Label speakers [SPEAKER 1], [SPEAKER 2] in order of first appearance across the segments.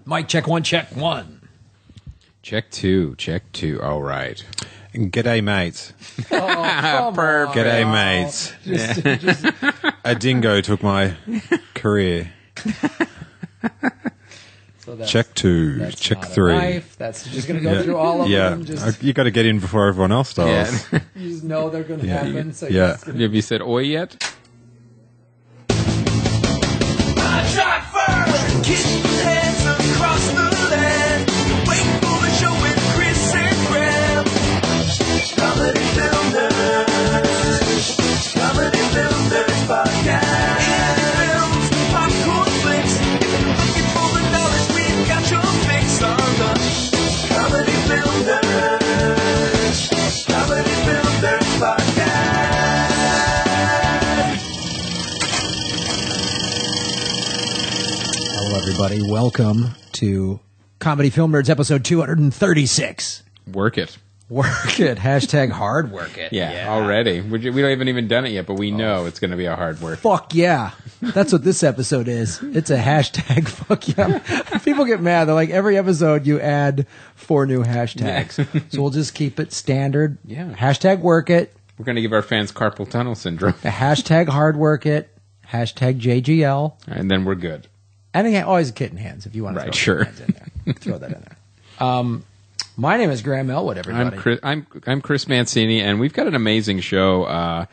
[SPEAKER 1] Mic check one, check one.
[SPEAKER 2] Check two, check two. All right.
[SPEAKER 3] G'day, mates.
[SPEAKER 1] Oh,
[SPEAKER 3] G'day, mates. A dingo took my career.
[SPEAKER 1] So
[SPEAKER 3] Check two,
[SPEAKER 1] that's
[SPEAKER 3] check
[SPEAKER 1] not a
[SPEAKER 3] three.
[SPEAKER 1] knife. That's just going to go through all of them. Just,
[SPEAKER 3] You got to get in before everyone else does.
[SPEAKER 2] Yeah.
[SPEAKER 1] you just know they're going to happen. So
[SPEAKER 3] Yeah.
[SPEAKER 2] Have you said oi yet?
[SPEAKER 1] everybody. Welcome to Comedy Film Nerds episode 236.
[SPEAKER 2] Work it.
[SPEAKER 1] Work it. Hashtag hard work it.
[SPEAKER 2] Yeah. Already. We haven't even done it yet, but we know it's going to be a hard work.
[SPEAKER 1] Fuck yeah. That's what this episode is. It's a hashtag fuck yeah. People get mad. They're like, every episode you add 4 new hashtags. So we'll just keep it standard.
[SPEAKER 2] Yeah.
[SPEAKER 1] Hashtag work it.
[SPEAKER 2] We're going to give our fans carpal tunnel syndrome.
[SPEAKER 1] Hashtag hard work it. Hashtag JGL.
[SPEAKER 2] And then we're good.
[SPEAKER 1] I think always kitten hands if you want to
[SPEAKER 2] Right,
[SPEAKER 1] throw
[SPEAKER 2] sure.
[SPEAKER 1] hands in there. Throw that in there. My name is Graham Elwood, everybody.
[SPEAKER 2] I'm Chris Mancini, and we've got an amazing show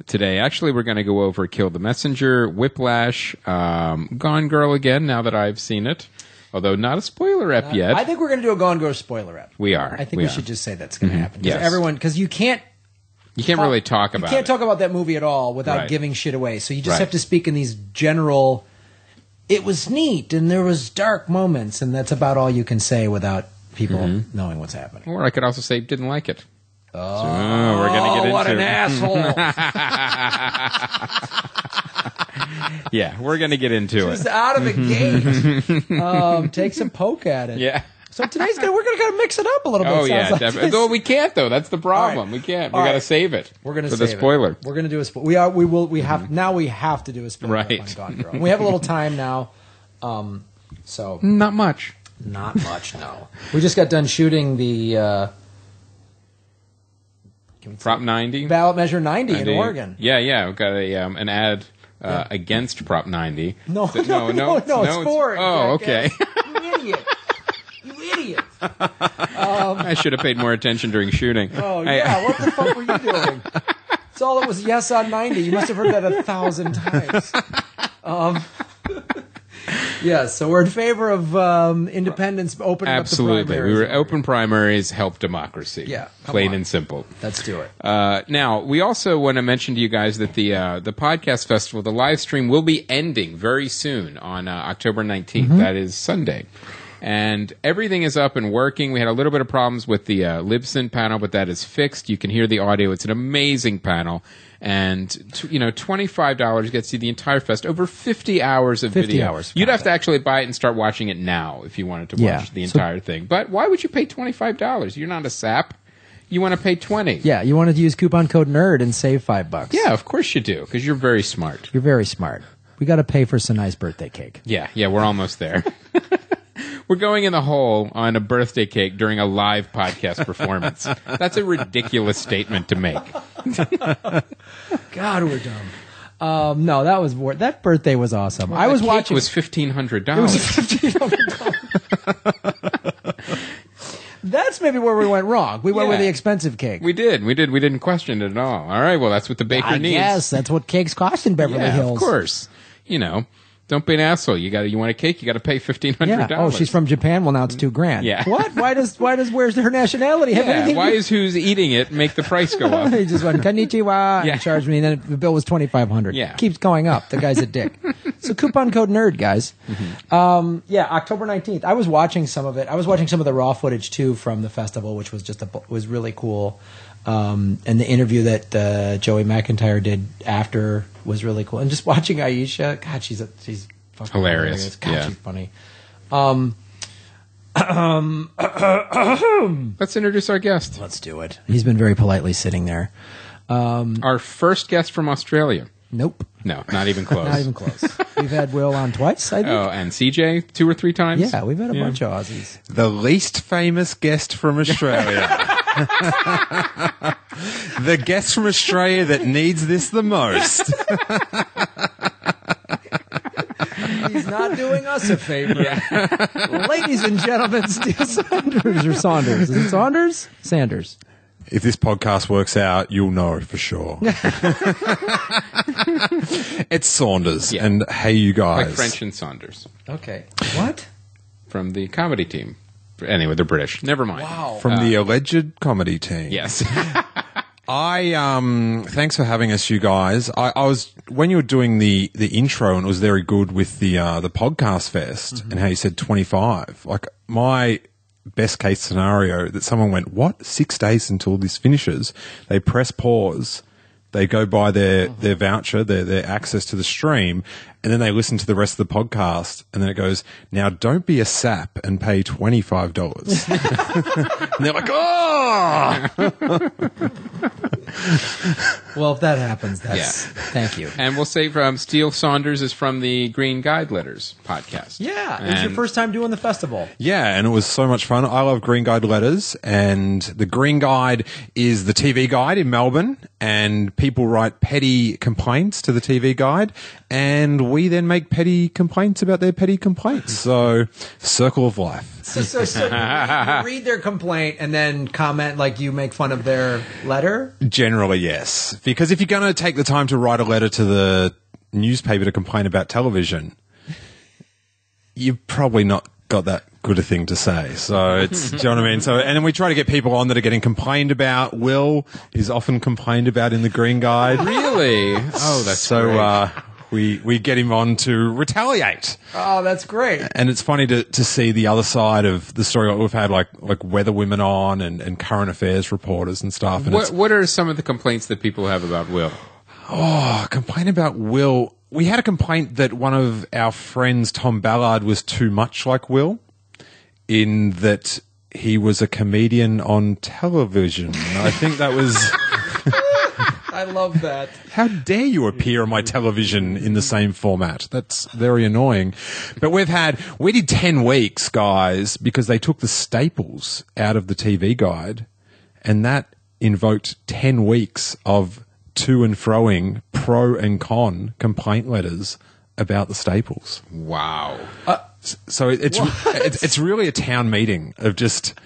[SPEAKER 2] today. Actually, we're going to go over Kill the Messenger, Whiplash, Gone Girl again, now that I've seen it. Although not a spoiler ep yet.
[SPEAKER 1] I think we're going to do a Gone Girl spoiler ep.
[SPEAKER 2] We are.
[SPEAKER 1] I think we should just say that's going to happen.
[SPEAKER 2] Yes.
[SPEAKER 1] Because you can't
[SPEAKER 2] really talk about it.
[SPEAKER 1] You can't talk about that movie at all without
[SPEAKER 2] Right.
[SPEAKER 1] giving shit away. So you just
[SPEAKER 2] Right.
[SPEAKER 1] have to speak in these general, it was neat and there was dark moments, and that's about all you can say without people knowing what's happening.
[SPEAKER 2] Or I could also say didn't like it.
[SPEAKER 1] Oh,
[SPEAKER 2] we're going to get into
[SPEAKER 1] what an
[SPEAKER 2] it.
[SPEAKER 1] asshole.
[SPEAKER 2] Yeah, we're going to get into
[SPEAKER 1] Just
[SPEAKER 2] it.
[SPEAKER 1] out of the gate. Take some poke at it.
[SPEAKER 2] Yeah.
[SPEAKER 1] So we're going to kind of mix it up a little bit.
[SPEAKER 2] Oh, yeah,
[SPEAKER 1] sounds like.
[SPEAKER 2] definitely. No, we can't, though. That's the problem.
[SPEAKER 1] All right.
[SPEAKER 2] We can't.
[SPEAKER 1] All
[SPEAKER 2] We got to
[SPEAKER 1] right.
[SPEAKER 2] save it.
[SPEAKER 1] We're going to
[SPEAKER 2] for
[SPEAKER 1] save
[SPEAKER 2] the spoiler.
[SPEAKER 1] it. We're going to do a spoiler. Now we have to do a spoiler
[SPEAKER 2] Right.
[SPEAKER 1] on Gone Girl. We have a little time now. So
[SPEAKER 2] Not much.
[SPEAKER 1] not much, no. We just got done shooting the
[SPEAKER 2] Prop 90.
[SPEAKER 1] ballot measure 90 in Oregon.
[SPEAKER 2] Yeah. We've got an ad against Prop 90.
[SPEAKER 1] No,
[SPEAKER 2] So-
[SPEAKER 1] no, it's for it.
[SPEAKER 2] Oh,
[SPEAKER 1] jackass.
[SPEAKER 2] okay.
[SPEAKER 1] You idiot. You idiot.
[SPEAKER 2] I should have paid more attention during shooting.
[SPEAKER 1] Oh, yeah. What the fuck were you doing? It's all it was yes on 90. You must have heard that 1,000 times. Yeah, so we're in favor of independents opening
[SPEAKER 2] Absolutely.
[SPEAKER 1] up the primaries.
[SPEAKER 2] We were open primaries, help democracy.
[SPEAKER 1] Yeah, come
[SPEAKER 2] Plain
[SPEAKER 1] on.
[SPEAKER 2] and simple.
[SPEAKER 1] Let's do it.
[SPEAKER 2] Now, we also want to mention to you guys that the podcast festival, the live stream, will be ending very soon on October 19th. That is Sunday. And everything is up and working. We had a little bit of problems with the Libsyn panel, but that is fixed. You can hear the audio. It's an amazing panel. And, $25 gets you the entire fest, over 50 hours of
[SPEAKER 1] 50
[SPEAKER 2] video.
[SPEAKER 1] hours of
[SPEAKER 2] You'd have to
[SPEAKER 1] content.
[SPEAKER 2] actually buy it and start watching it now if you wanted to watch
[SPEAKER 1] Yeah.
[SPEAKER 2] the
[SPEAKER 1] So-
[SPEAKER 2] entire thing. But why would you pay $25? You're not a sap. You want to pay $20.
[SPEAKER 1] Yeah, you wanted to use coupon code NERD and save $5.
[SPEAKER 2] Yeah, of course you do, because you're very smart.
[SPEAKER 1] You're very smart. We got to pay for Sinai's birthday cake.
[SPEAKER 2] Yeah, we're almost there. We're going in the hole on a birthday cake during a live podcast performance. That's a ridiculous statement to make.
[SPEAKER 1] God, we're dumb. No, that birthday was awesome. I was
[SPEAKER 2] The cake
[SPEAKER 1] watching.
[SPEAKER 2] was $1,500.
[SPEAKER 1] It was $1,500. That's maybe where we went wrong. We went with
[SPEAKER 2] Yeah.
[SPEAKER 1] the expensive cake.
[SPEAKER 2] We did. We didn't question it at all. All right, well, that's what the baker
[SPEAKER 1] I
[SPEAKER 2] needs.
[SPEAKER 1] guess that's what cakes cost in Beverly
[SPEAKER 2] Yeah,
[SPEAKER 1] Hills.
[SPEAKER 2] of course. Don't be an asshole. You want a cake, you got to pay $1,500.
[SPEAKER 1] Yeah. Oh, she's from Japan. Well, now it's $2,000.
[SPEAKER 2] Yeah.
[SPEAKER 1] What? Where's her nationality have
[SPEAKER 2] Yeah,
[SPEAKER 1] anything?
[SPEAKER 2] why is who's eating it make the price go up?
[SPEAKER 1] He just went konnichiwa
[SPEAKER 2] Yeah.
[SPEAKER 1] and charged me. And then the bill was $2,500.
[SPEAKER 2] Yeah.
[SPEAKER 1] Keeps going up. The guy's a dick. So coupon code NERD, guys. Yeah, October 19th. I was watching some of it. I was watching some of the raw footage too from the festival, which was was really cool. And the interview that Joey McIntyre did after was really cool. And just watching Aisha, God, she's fucking
[SPEAKER 2] Hilarious.
[SPEAKER 1] God,
[SPEAKER 2] Yeah.
[SPEAKER 1] she's funny.
[SPEAKER 2] Let's introduce our guest.
[SPEAKER 1] Let's do it. He's been very politely sitting there.
[SPEAKER 2] Our first guest from Australia.
[SPEAKER 1] Nope.
[SPEAKER 2] No, not even close.
[SPEAKER 1] Not even close. We've had Will on twice, I think.
[SPEAKER 2] Oh, and CJ 2 or 3 times?
[SPEAKER 1] Yeah, we've had a bunch of Aussies.
[SPEAKER 3] The least famous guest from Australia. The guest from Australia that needs this the most.
[SPEAKER 1] He's not doing us a favor. Ladies and gentlemen, Steele Saunders or Saunders. Is it Saunders? Sanders.
[SPEAKER 3] If this podcast works out, you'll know for sure. It's Saunders.
[SPEAKER 2] Yeah.
[SPEAKER 3] And hey, you guys.
[SPEAKER 2] Like French and Saunders.
[SPEAKER 1] Okay. What?
[SPEAKER 2] From the comedy team. Anyway, they're British. Never mind.
[SPEAKER 1] Wow.
[SPEAKER 3] From the alleged comedy team.
[SPEAKER 2] Yes.
[SPEAKER 3] Thanks for having us, you guys. I was, when you were doing the intro, and it was very good with the podcast fest and how you said 25. Like, my best case scenario that someone went, what? 6 days until this finishes. They press pause. They go buy their voucher, their access to the stream, and then they listen to the rest of the podcast, and then it goes, now don't be a sap and pay $25. And they're like, oh!
[SPEAKER 1] Well, if that happens, that's...
[SPEAKER 2] Yeah.
[SPEAKER 1] Thank you.
[SPEAKER 2] And we'll say from Steele Saunders is from the Green Guide Letters podcast.
[SPEAKER 1] Yeah, it was your first time doing the festival.
[SPEAKER 3] Yeah, and it was so much fun. I love Green Guide letters, and the Green Guide is the TV guide in Melbourne, and people write petty complaints to the TV guide, and we then make petty complaints about their petty complaints. So, circle of life.
[SPEAKER 1] So you read their complaint and then comment, like you make fun of their letter?
[SPEAKER 3] Generally, yes. Because if you're going to take the time to write a letter to the newspaper to complain about television, you've probably not got that good a thing to say. So it's, do you know what I mean? So, and then we try to get people on that are getting complained about. Will is often complained about in the Green Guide.
[SPEAKER 2] Really? Oh, that's
[SPEAKER 3] so,
[SPEAKER 2] great.
[SPEAKER 3] We get him on to retaliate.
[SPEAKER 1] Oh, that's great.
[SPEAKER 3] And it's funny to see the other side of the story. Like we've had like weather women on and current affairs reporters and stuff. And
[SPEAKER 2] What are some of the complaints that people have about Will?
[SPEAKER 3] Oh, complaint about Will. We had a complaint that one of our friends, Tom Ballard, was too much like Will in that he was a comedian on television. I think that was...
[SPEAKER 1] I love that.
[SPEAKER 3] How dare you appear on my television in the same format? That's very annoying. But we did 10 weeks, guys, because they took the staples out of the TV guide, and that invoked 10 weeks of to and froing pro and con complaint letters about the staples.
[SPEAKER 2] Wow.
[SPEAKER 3] So it's really a town meeting of just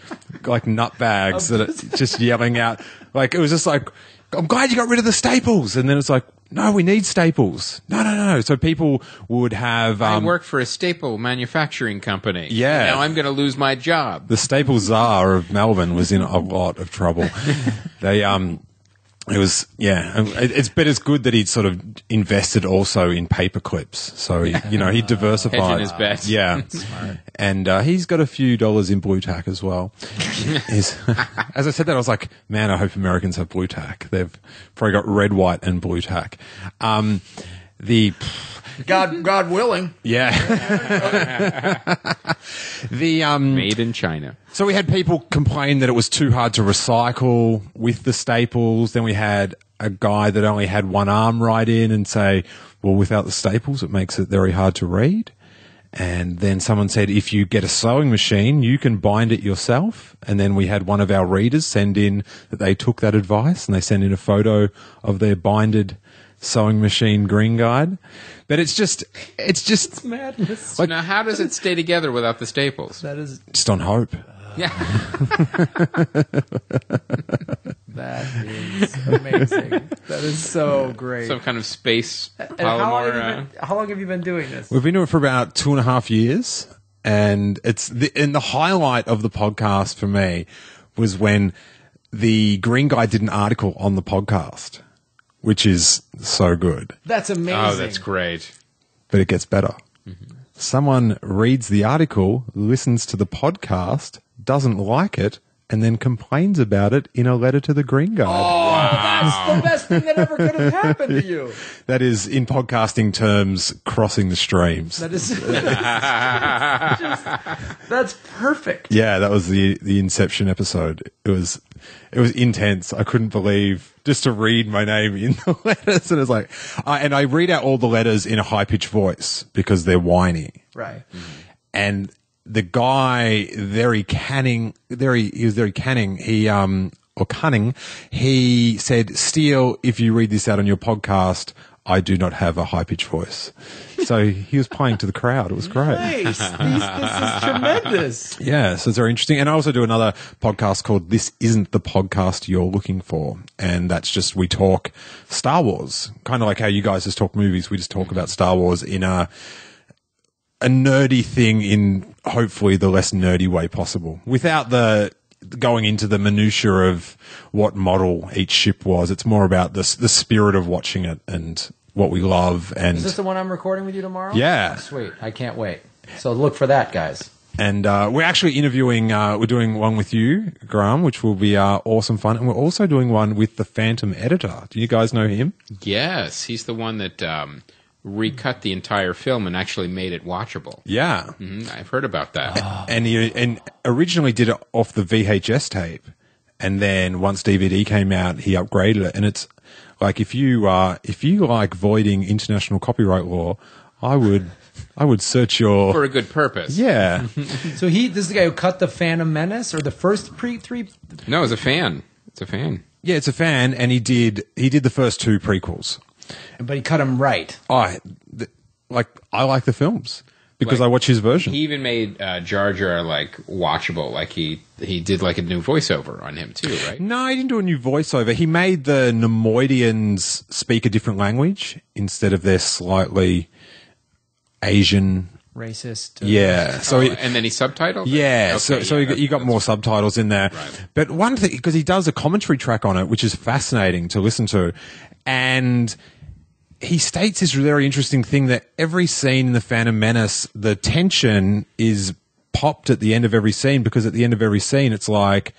[SPEAKER 3] like nutbags that are just yelling out. Like, it was just like, I'm glad you got rid of the staples. And then it's like, no, we need staples. No. So people would have...
[SPEAKER 2] I work for a staple manufacturing company.
[SPEAKER 3] Yeah.
[SPEAKER 2] Now I'm going to lose my job.
[SPEAKER 3] The staple czar of Melbourne was in a lot of trouble. It was, but it's good that he'd sort of invested also in paper clips. So, he diversified.
[SPEAKER 2] Hedging his bets.
[SPEAKER 3] Yeah. And he's got a few dollars in blue tack as well. As I said that, I was like, man, I hope Americans have blue tack. They've probably got red, white, and blue tack.
[SPEAKER 1] God willing.
[SPEAKER 3] Yeah.
[SPEAKER 2] Made in China.
[SPEAKER 3] So we had people complain that it was too hard to recycle with the staples. Then we had a guy that only had one arm write in and say, well, without the staples, it makes it very hard to read. And then someone said, if you get a sewing machine, you can bind it yourself. And then we had one of our readers send in that they took that advice, and they sent in a photo of their binded sewing machine Green Guide. But it's just
[SPEAKER 1] It's madness.
[SPEAKER 2] Now, how does it stay together without the staples?
[SPEAKER 1] That is
[SPEAKER 3] just on hope.
[SPEAKER 2] Yeah.
[SPEAKER 1] That is amazing. That is so great.
[SPEAKER 2] Some kind of space
[SPEAKER 1] And
[SPEAKER 2] polymer.
[SPEAKER 1] how long have you been doing this?
[SPEAKER 3] We've been doing it for about 2.5 years, and the highlight of the podcast for me was when the Green Guy did an article on the podcast, which is so good.
[SPEAKER 1] That's amazing.
[SPEAKER 2] Oh, that's great.
[SPEAKER 3] But it gets better. Mm-hmm. Someone reads the article, listens to the podcast, doesn't like it, and then complains about it in a letter to the Green Guide.
[SPEAKER 1] Oh, that's the best thing that ever could have happened to you.
[SPEAKER 3] That is, in podcasting terms, crossing the streams.
[SPEAKER 1] That is that's perfect.
[SPEAKER 3] Yeah, that was the Inception episode. It was it was intense. I couldn't believe just to read my name in the letters. And it's like, and I read out all the letters in a high pitched voice because they're whiny.
[SPEAKER 1] Right.
[SPEAKER 3] And the guy, very canning. He said, Steele, if you read this out on your podcast, I do not have a high-pitched voice. So he was playing to the crowd. It was great.
[SPEAKER 1] Nice. This is tremendous.
[SPEAKER 3] Yeah, so it's very interesting. And I also do another podcast called This Isn't the Podcast You're Looking For. And that's just, we talk Star Wars. Kind of like how you guys just talk movies. We just talk about Star Wars in a nerdy thing in hopefully the less nerdy way possible. Without the going into the minutiae of what model each ship was. It's more about the spirit of watching it and what we love. And
[SPEAKER 1] is this the one I'm recording with you tomorrow?
[SPEAKER 3] Yeah.
[SPEAKER 1] Oh, sweet. I can't wait. So look for that, guys.
[SPEAKER 3] And we're actually interviewing, we're doing one with you, Graham, which will be awesome fun. And we're also doing one with the Phantom editor. Do you guys know him?
[SPEAKER 2] Yes, he's the one that recut the entire film and actually made it watchable.
[SPEAKER 3] Yeah.
[SPEAKER 2] I've heard about that.
[SPEAKER 3] And he originally did it off the VHS tape. And then once DVD came out, he upgraded it. And it's like, if you like voiding international copyright law, I would search your...
[SPEAKER 2] For a good purpose.
[SPEAKER 3] Yeah.
[SPEAKER 1] So this is the guy who cut the Phantom Menace, or the first three?
[SPEAKER 2] No, it's a fan. It's a fan.
[SPEAKER 3] Yeah, it's a fan, and he did the first two prequels.
[SPEAKER 1] But he cut him right.
[SPEAKER 3] I like the films because
[SPEAKER 2] Like,
[SPEAKER 3] I watch his version.
[SPEAKER 2] He even made Jar Jar like watchable. Like he did like a new voiceover on him too, right?
[SPEAKER 3] No, he didn't do a new voiceover. He made the Nemoidians speak a different language instead of their slightly Asian.
[SPEAKER 1] Racist.
[SPEAKER 3] Yeah. So
[SPEAKER 2] and then he subtitled?
[SPEAKER 3] yeah,
[SPEAKER 2] Okay,
[SPEAKER 3] so you got more subtitles in there.
[SPEAKER 2] Right.
[SPEAKER 3] But one thing, because he does a commentary track on it, which is fascinating to listen to, and he states this very interesting thing that every scene in the Phantom Menace, the tension is popped at the end of every scene, because at the end of every scene, it's like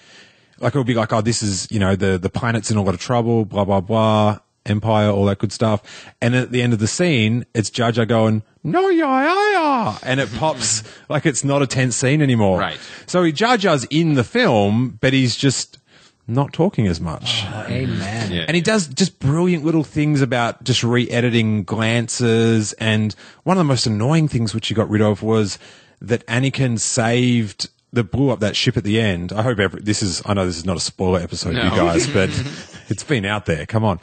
[SPEAKER 3] it'll be like, oh, this is, the planet's in a lot of trouble, blah, blah, blah, Empire, all that good stuff. And at the end of the scene, it's Jar Jar going, no, yeah, and it pops like it's not a tense scene anymore.
[SPEAKER 2] Right.
[SPEAKER 3] So Jar Jar's in the film, but he's just not talking as much.
[SPEAKER 1] Oh, amen.
[SPEAKER 2] Yeah.
[SPEAKER 3] And he does just brilliant little things about just re-editing glances. And one of the most annoying things which he got rid of was that Anakin blew up that ship at the end. I hope I know this is not a spoiler episode,
[SPEAKER 2] No.
[SPEAKER 3] you guys, but it's been out there. Come on.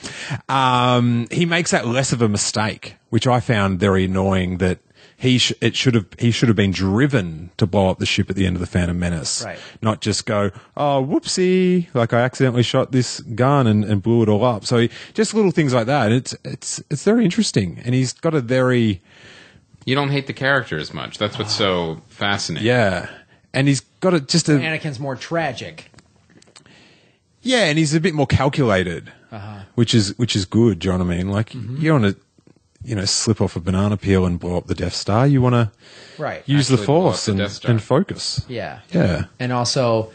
[SPEAKER 3] He makes that less of a mistake, which I found very annoying, that he should have been driven to blow up the ship at the end of the Phantom Menace.
[SPEAKER 1] Right.
[SPEAKER 3] Not just go, oh, whoopsie, like I accidentally shot this gun and blew it all up. So just little things like that. It's very interesting. And he's got a very...
[SPEAKER 2] You don't hate the character as much. That's what's so fascinating.
[SPEAKER 3] Yeah. And he's got
[SPEAKER 1] Anakin's more tragic.
[SPEAKER 3] Yeah, and he's a bit more calculated, which is good. Do you know what I mean? Like, you don't want to, slip off a banana peel and blow up the Death Star. You want to
[SPEAKER 1] Right.
[SPEAKER 3] use the
[SPEAKER 2] Actually blow up
[SPEAKER 3] Force
[SPEAKER 2] the Death Star.
[SPEAKER 3] and focus.
[SPEAKER 1] Yeah.
[SPEAKER 3] Yeah.
[SPEAKER 1] And also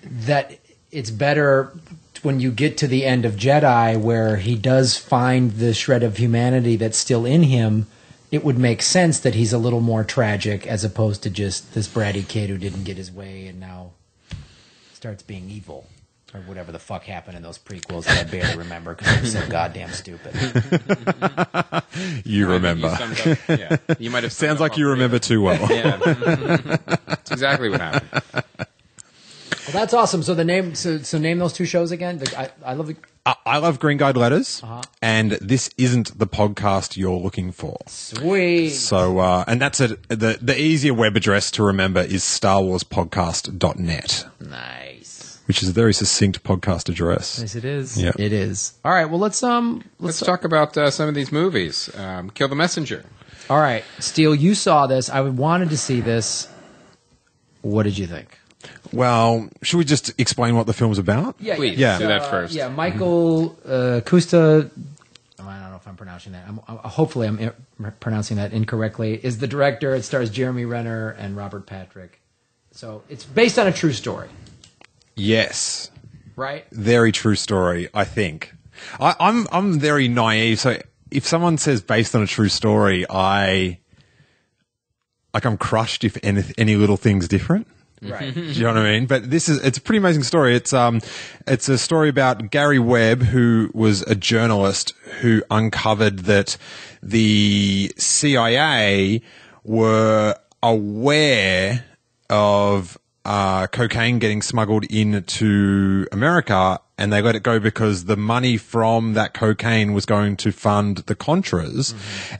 [SPEAKER 1] that it's better when you get to the end of Jedi, where he does find the shred of humanity that's still in him. It would make sense that he's a little more tragic, as opposed to just this bratty kid who didn't get his way and now starts being evil, or whatever the fuck happened in those prequels that I barely remember because they're so goddamn stupid.
[SPEAKER 3] You remember.
[SPEAKER 2] You might have.
[SPEAKER 3] Sounds like you remember too well.
[SPEAKER 2] Yeah. That's exactly what happened.
[SPEAKER 1] Well, that's awesome. So name those two shows again. I love the.
[SPEAKER 3] I love Green Guide Letters, and This Isn't the Podcast You're Looking For.
[SPEAKER 1] Sweet.
[SPEAKER 3] So, and that's the easier web address to remember is starwarspodcast.net.
[SPEAKER 1] Nice.
[SPEAKER 3] Which is a very succinct podcast address.
[SPEAKER 1] Yes, it is.
[SPEAKER 3] Yeah.
[SPEAKER 1] It is. All right. Well, let's
[SPEAKER 2] talk about some of these movies. Kill the Messenger.
[SPEAKER 1] All right, Steele, you saw this. I wanted to see this. What did you think?
[SPEAKER 3] Well, should we just explain what the film's about?
[SPEAKER 1] Yeah,
[SPEAKER 2] Please,
[SPEAKER 3] yeah.
[SPEAKER 2] do that first.
[SPEAKER 1] Yeah, Michael Kusta. I don't know if I'm pronouncing that. Hopefully, I'm pronouncing that incorrectly. Is the director? It stars Jeremy Renner and Robert Patrick. So it's based on a true story.
[SPEAKER 3] Yes.
[SPEAKER 1] Right.
[SPEAKER 3] Very true story, I think. I'm very naive. So if someone says based on a true story, I'm crushed if any little thing's different.
[SPEAKER 1] Right.
[SPEAKER 3] Do you know what I mean? But it's a pretty amazing story. It's a story about Gary Webb, who was a journalist who uncovered that the CIA were aware of cocaine getting smuggled into America, and they let it go because the money from that cocaine was going to fund the Contras,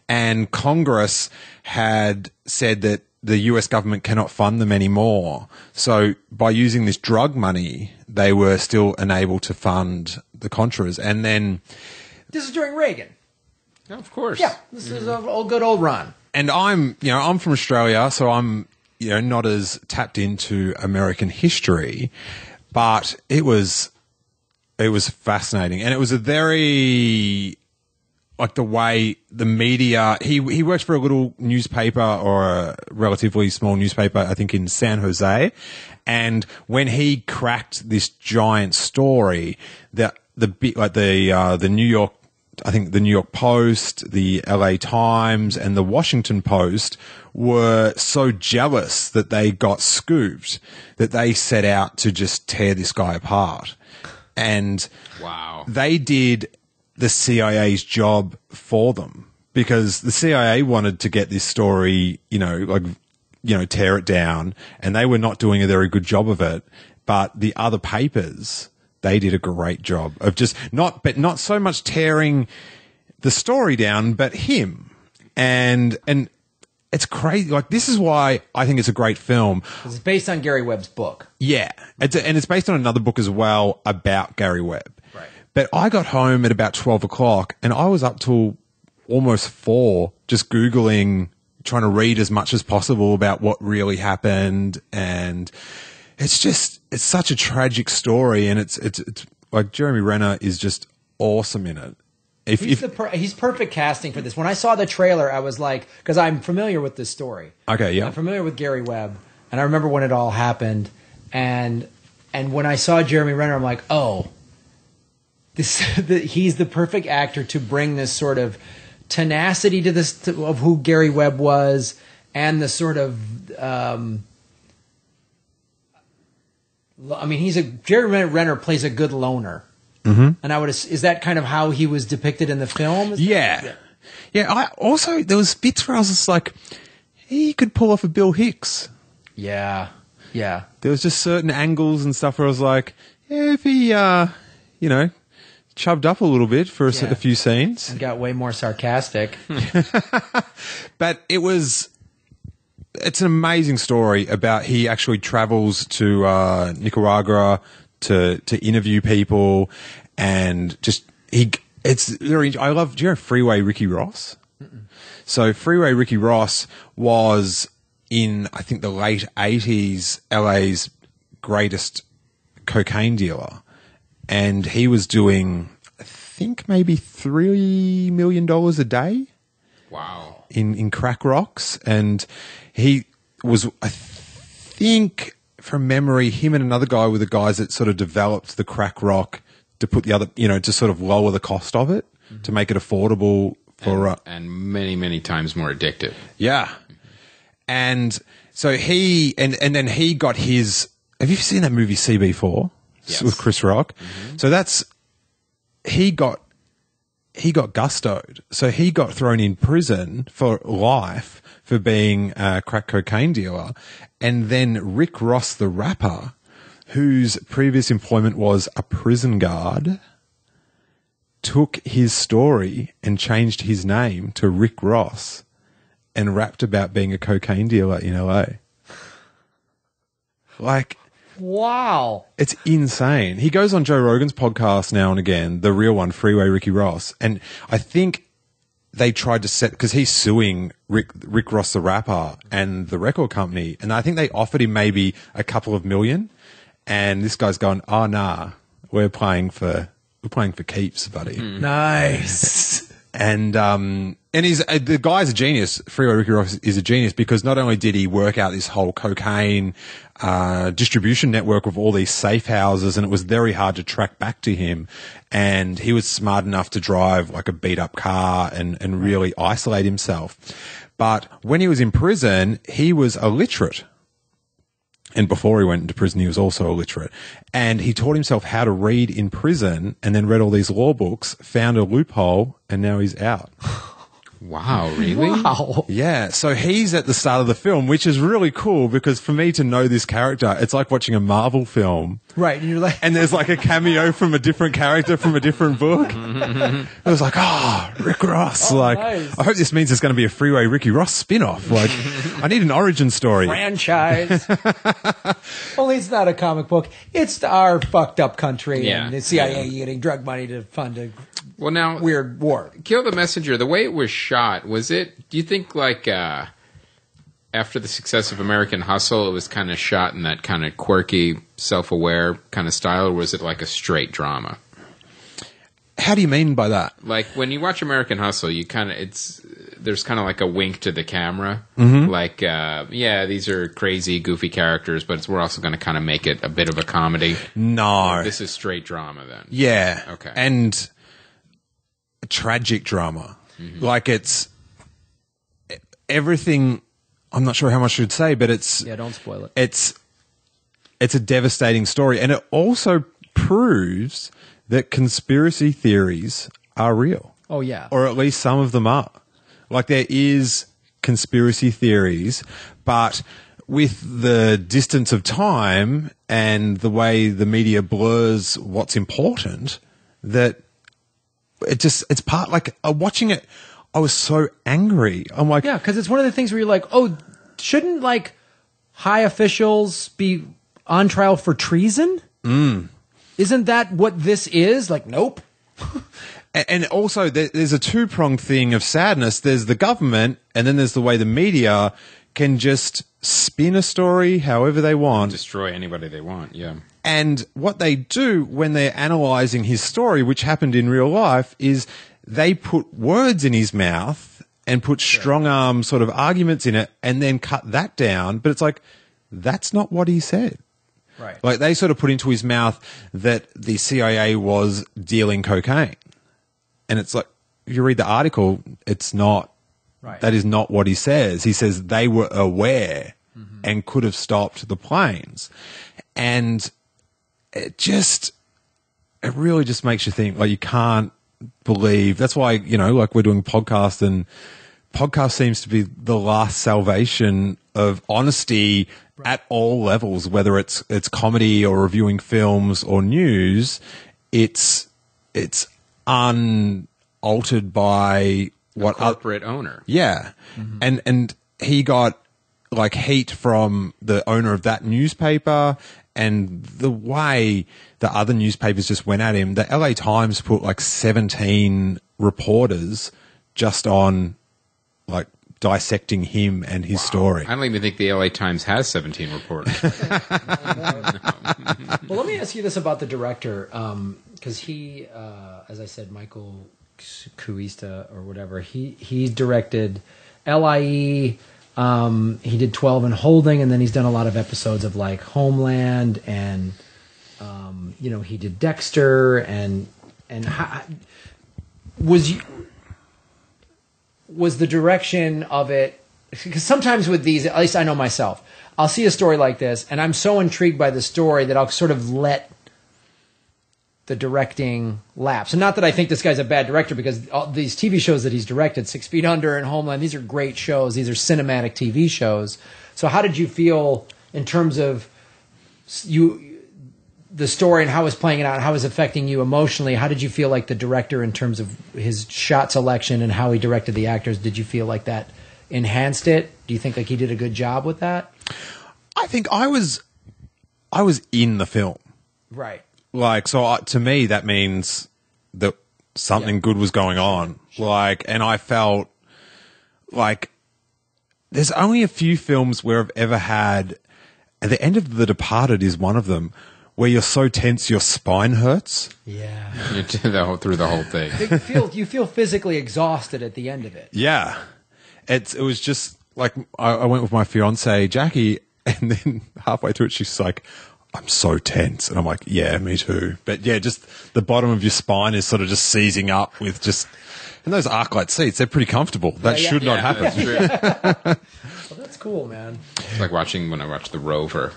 [SPEAKER 3] and Congress had said that the US government cannot fund them anymore. So by using this drug money, they were still unable to fund the Contras. And then...
[SPEAKER 1] This is during Reagan.
[SPEAKER 2] Of course.
[SPEAKER 1] Yeah, this is a good old Ron.
[SPEAKER 3] And I'm from Australia, so I'm, not as tapped into American history, but it was fascinating. And it was a very... like the way the media, he worked for a little newspaper, or a relatively small newspaper, I think in San Jose. And when he cracked this giant story, the New York, I think the New York Post, the LA Times, and the Washington Post were so jealous that they got scooped that they set out to just tear this guy apart. And
[SPEAKER 2] wow,
[SPEAKER 3] they did the CIA's job for them, because the CIA wanted to get this story, tear it down, and they were not doing a very good job of it. But the other papers, they did a great job of just not so much tearing the story down, but him. And it's crazy. Like, this is why I think it's a great film.
[SPEAKER 1] It's based on Gary Webb's book.
[SPEAKER 3] Yeah. And it's based on another book as well about Gary Webb.
[SPEAKER 1] Right.
[SPEAKER 3] But I got home at about 12 o'clock, and I was up till almost 4 just Googling, trying to read as much as possible about what really happened. And it's such a tragic story, and it's like Jeremy Renner is just awesome in it.
[SPEAKER 1] He's perfect casting for this. When I saw the trailer, I was like, because I'm familiar with this story.
[SPEAKER 3] Okay, yeah.
[SPEAKER 1] I'm familiar with Gary Webb, and I remember when it all happened. And when I saw Jeremy Renner, I'm like, oh, he's the perfect actor to bring this sort of tenacity to this of who Gary Webb was, and the sort of Jeremy Renner plays a good loner. Mm-hmm. And is that kind of how he was depicted in the film?
[SPEAKER 3] Yeah. I also, there was bits where I was just like, he could pull off a Bill Hicks.
[SPEAKER 1] Yeah. There
[SPEAKER 3] was just certain angles and stuff where I was like, yeah, if he, chubbed up a little bit for a few scenes.
[SPEAKER 1] And got way more sarcastic.
[SPEAKER 3] But it's an amazing story about, he actually travels to Nicaragua to interview people, and just it's very. I love. Do you know Freeway Ricky Ross? Mm-mm. So Freeway Ricky Ross was in, I think, the late 80s, LA's greatest cocaine dealer, and he was doing, I think, maybe $3 million a day.
[SPEAKER 2] Wow.
[SPEAKER 3] In crack rocks, and he was, I think, from memory, him and another guy were the guys that sort of developed the crack rock to put the other, to sort of lower the cost of it, to make it affordable for...
[SPEAKER 2] and many, many times more addictive.
[SPEAKER 3] Yeah. And so and then he got his... Have you seen that movie CB4?
[SPEAKER 2] Yes.
[SPEAKER 3] With Chris Rock? Mm-hmm. So he got gustoed. So he got thrown in prison for life for being a crack cocaine dealer. And then Rick Ross, the rapper, whose previous employment was a prison guard, took his story and changed his name to Rick Ross and rapped about being a cocaine dealer in LA. Like...
[SPEAKER 1] Wow.
[SPEAKER 3] It's insane. He goes on Joe Rogan's podcast now and again, the real one, Freeway Ricky Ross. And I think they tried to because he's suing Rick Ross, the rapper, and the record company. And I think they offered him maybe a couple of million. And this guy's gone, oh, nah, we're playing for keeps, buddy.
[SPEAKER 1] Nice.
[SPEAKER 3] And he's the guy's a genius. Freeway Ricky Ross is a genius, because not only did he work out this whole cocaine distribution network of all these safe houses, and it was very hard to track back to him, and he was smart enough to drive like a beat up car and really isolate himself. But when he was in prison, he was illiterate. And before he went into prison, he was also illiterate. And he taught himself how to read in prison and then read all these law books, found a loophole, and now he's out.
[SPEAKER 2] Wow, really?
[SPEAKER 1] Wow.
[SPEAKER 3] Yeah, so he's at the start of the film, which is really cool because for me to know this character, it's like watching a Marvel film.
[SPEAKER 1] Right, and you're like,
[SPEAKER 3] And there's like a cameo from a different character from a different book. It was like, Rick Ross.
[SPEAKER 1] Nice.
[SPEAKER 3] I hope this means there's going to be a Freeway Ricky Ross spin-off. Like, I need an origin story.
[SPEAKER 1] franchise. Only it's not a comic book. It's our fucked up country
[SPEAKER 2] Yeah.
[SPEAKER 1] and the CIA getting drug money to fund a
[SPEAKER 2] Well, now,
[SPEAKER 1] weird war.
[SPEAKER 2] Kill the Messenger, the way it was shot, was it, do you think, like, after the success of American Hustle, it was kind of shot in that kind of quirky, self-aware kind of style, or was it like a straight drama?
[SPEAKER 3] How do you mean by that?
[SPEAKER 2] Like, when you watch American Hustle, you kind of, there's kind of like a wink to the camera.
[SPEAKER 3] Mm-hmm.
[SPEAKER 2] Like, yeah, these are crazy, goofy characters, but we're also going to kind of make it a bit of a comedy.
[SPEAKER 3] No.
[SPEAKER 2] This is straight drama, then.
[SPEAKER 3] Yeah.
[SPEAKER 2] Okay.
[SPEAKER 3] And tragic drama. Like it's everything. I'm not sure how much I should say, but it's
[SPEAKER 1] Don't spoil it.
[SPEAKER 3] it's a devastating story, and it also proves that conspiracy theories are real,
[SPEAKER 1] Oh yeah.
[SPEAKER 3] or at least some of them are. Like there is conspiracy theories, but with the distance of time and the way the media blurs what's important, that it's part, like, watching it, I was so angry. I'm like,
[SPEAKER 1] Yeah, because it's one of the things where you're like, oh, shouldn't like high officials be on trial for treason? Isn't that what this is? Like, nope.
[SPEAKER 3] and also there's a two-pronged thing of sadness. There's the government, and then there's the way the media can just spin a story however they want.
[SPEAKER 2] Destroy anybody they want, yeah.
[SPEAKER 3] And what they do when they're analyzing his story, which happened in real life, is they put words in his mouth and put strong-arm sort of arguments in it and then cut that down. But it's like, that's not what he said.
[SPEAKER 1] Right.
[SPEAKER 3] Like they sort of put into his mouth that the CIA was dealing cocaine. And it's like, if you read the article, it's not.
[SPEAKER 1] Right.
[SPEAKER 3] That is not what he says. He says they were aware and could have stopped the planes. And it really just makes you think, like, you can't believe. That's why, like we're doing podcasts, and podcast seems to be the last salvation of honesty at all levels, whether it's comedy or reviewing films or news. It's unaltered by what
[SPEAKER 2] Corporate owner.
[SPEAKER 3] yeah. And he got like heat from the owner of that newspaper, and the way the other newspapers just went at him. The LA Times put like 17 reporters just on like dissecting him and his story.
[SPEAKER 2] I don't even think the LA Times has 17 reporters.
[SPEAKER 1] Well, let me ask you this about the director, because he, as I said, Michael Cuista or whatever, he directed LIE. He did 12 and Holding, and then he's done a lot of episodes of like Homeland, and he did Dexter, and was the direction of it, because sometimes with these, at least I know myself, I'll see a story like this and I'm so intrigued by the story that I'll sort of let the directing lapse. And not that I think this guy's a bad director, because all these TV shows that he's directed, 6 Feet Under and Homeland, these are great shows. These are cinematic TV shows. So how did you feel in terms of the story and how it was playing it out, and how it was affecting you emotionally? How did you feel like the director, in terms of his shot selection and how he directed the actors, did you feel like that enhanced it? Do you think like he did a good job with that?
[SPEAKER 3] I think I was in the film.
[SPEAKER 1] Right.
[SPEAKER 3] Like, so to me, that means that something good was going on. Like, and I felt like there's only a few films where I've ever had, at the end of The Departed is one of them, where you're so tense your spine hurts.
[SPEAKER 1] Yeah.
[SPEAKER 2] Through the whole thing.
[SPEAKER 1] You feel physically exhausted at the end of it.
[SPEAKER 3] Yeah. It was just like, I went with my fiance Jackie, and then halfway through it, she's like, I'm so tense. And I'm like, yeah, me too. But yeah, just the bottom of your spine is sort of just seizing up with just, and those Arclight seats, they're pretty comfortable. That should not happen.
[SPEAKER 2] That's true.
[SPEAKER 1] Well, that's cool, man.
[SPEAKER 2] It's like when I watched The Rover.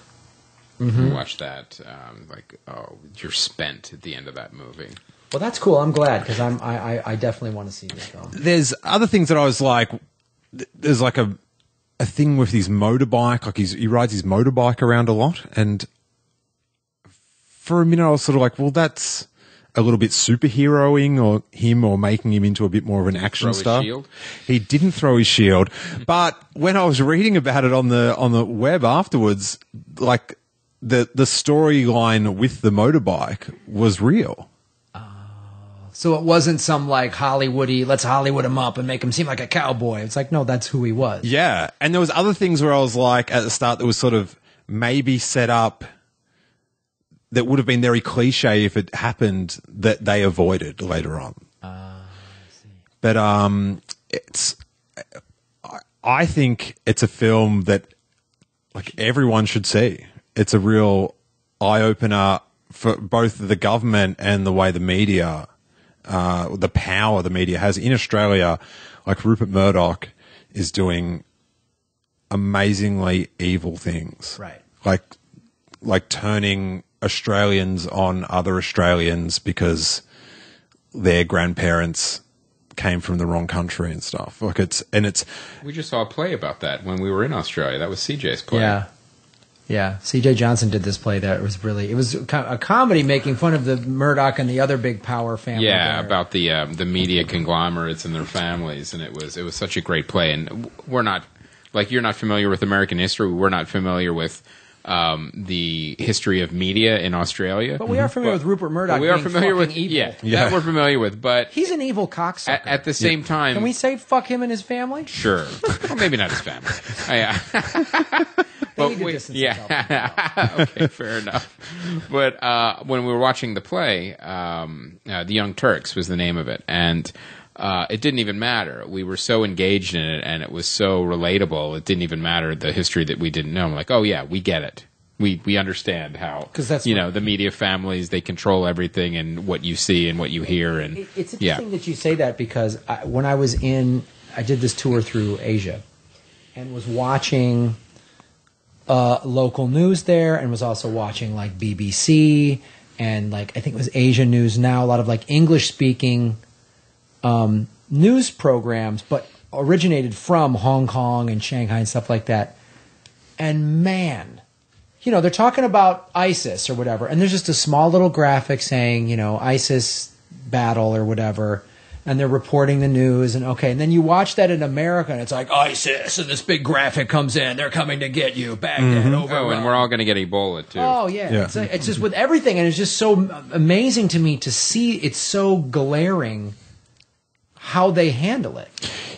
[SPEAKER 2] You watch that, you're spent at the end of that movie.
[SPEAKER 1] Well, that's cool. I'm glad because I definitely want to see this film.
[SPEAKER 3] There's other things that I was like, there's like a thing with his motorbike, like he rides his motorbike around a lot, and for a minute I was sort of like, well, that's a little bit superheroing or making him into a bit more of an action star. He didn't throw his shield, but when I was reading about it on the web afterwards, like the storyline with the motorbike was real.
[SPEAKER 1] So it wasn't some like Hollywoody, let's Hollywood him up and make him seem like a cowboy. It's like, no, that's who he was.
[SPEAKER 3] Yeah. And there was other things where I was like, at the start, that was sort of maybe set up that would have been very cliche if it happened that they avoided later on.
[SPEAKER 1] I see.
[SPEAKER 3] But I think it's a film that like everyone should see. It's a real eye-opener for both the government and the way the media, the power the media has in Australia. Like Rupert Murdoch is doing amazingly evil things.
[SPEAKER 1] Right.
[SPEAKER 3] Like turning Australians on other Australians because their grandparents came from the wrong country and stuff. Like
[SPEAKER 2] We just saw a play about that when we were in Australia. That was CJ's play.
[SPEAKER 1] Yeah. C.J. Johnson did this play that it was a comedy making fun of the Murdoch and the other big power family.
[SPEAKER 2] Yeah,
[SPEAKER 1] there.
[SPEAKER 2] about the media conglomerates and their families, and it was such a great play. And we're not, like, you're not familiar with American history. We're not familiar with the history of media in Australia.
[SPEAKER 1] But we are familiar with Rupert Murdoch.
[SPEAKER 2] We are familiar with
[SPEAKER 1] evil.
[SPEAKER 2] that we're familiar with. But
[SPEAKER 1] he's an evil cocksucker.
[SPEAKER 2] At the same time,
[SPEAKER 1] can we say fuck him and his family?
[SPEAKER 2] Sure. Well, maybe not his family.
[SPEAKER 1] But
[SPEAKER 2] okay, fair enough. But when we were watching the play, The Young Turks was the name of it, and it didn't even matter. We were so engaged in it, and it was so relatable. It didn't even matter the history that we didn't know. I'm like, oh yeah, we get it. We understand how, because that's the media families, they control everything and what you see and what you hear. And
[SPEAKER 1] it's interesting that you say that because when I did this tour through Asia and was watching local news there, and was also watching like BBC and like I think it was Asia News Now, a lot of like English speaking news programs, but originated from Hong Kong and Shanghai and stuff like that. And man, they're talking about ISIS or whatever, and there's just a small little graphic saying, ISIS battle or whatever, and they're reporting the news, and and then you watch that in America, and it's like ISIS, and this big graphic comes in, they're coming to get you, Baghdad, over.
[SPEAKER 2] Oh, and we're all going to get Ebola too.
[SPEAKER 1] Oh yeah. It's just with everything, and it's just so amazing to me to see. It's so glaring how they handle it.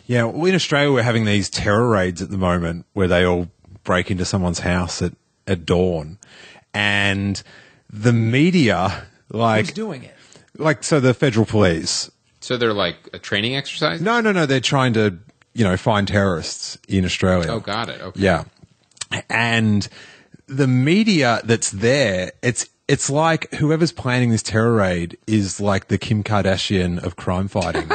[SPEAKER 3] Yeah, well, in Australia we're having these terror raids at the moment where they all break into someone's house at dawn, and the media, like,
[SPEAKER 1] who's doing it?
[SPEAKER 3] Like, so the federal police.
[SPEAKER 2] So they're like a training exercise?
[SPEAKER 3] No. They're trying to, find terrorists in Australia.
[SPEAKER 2] Oh, got it. Okay.
[SPEAKER 3] Yeah, and the media that's there, it's like whoever's planning this terror raid is like the Kim Kardashian of crime fighting.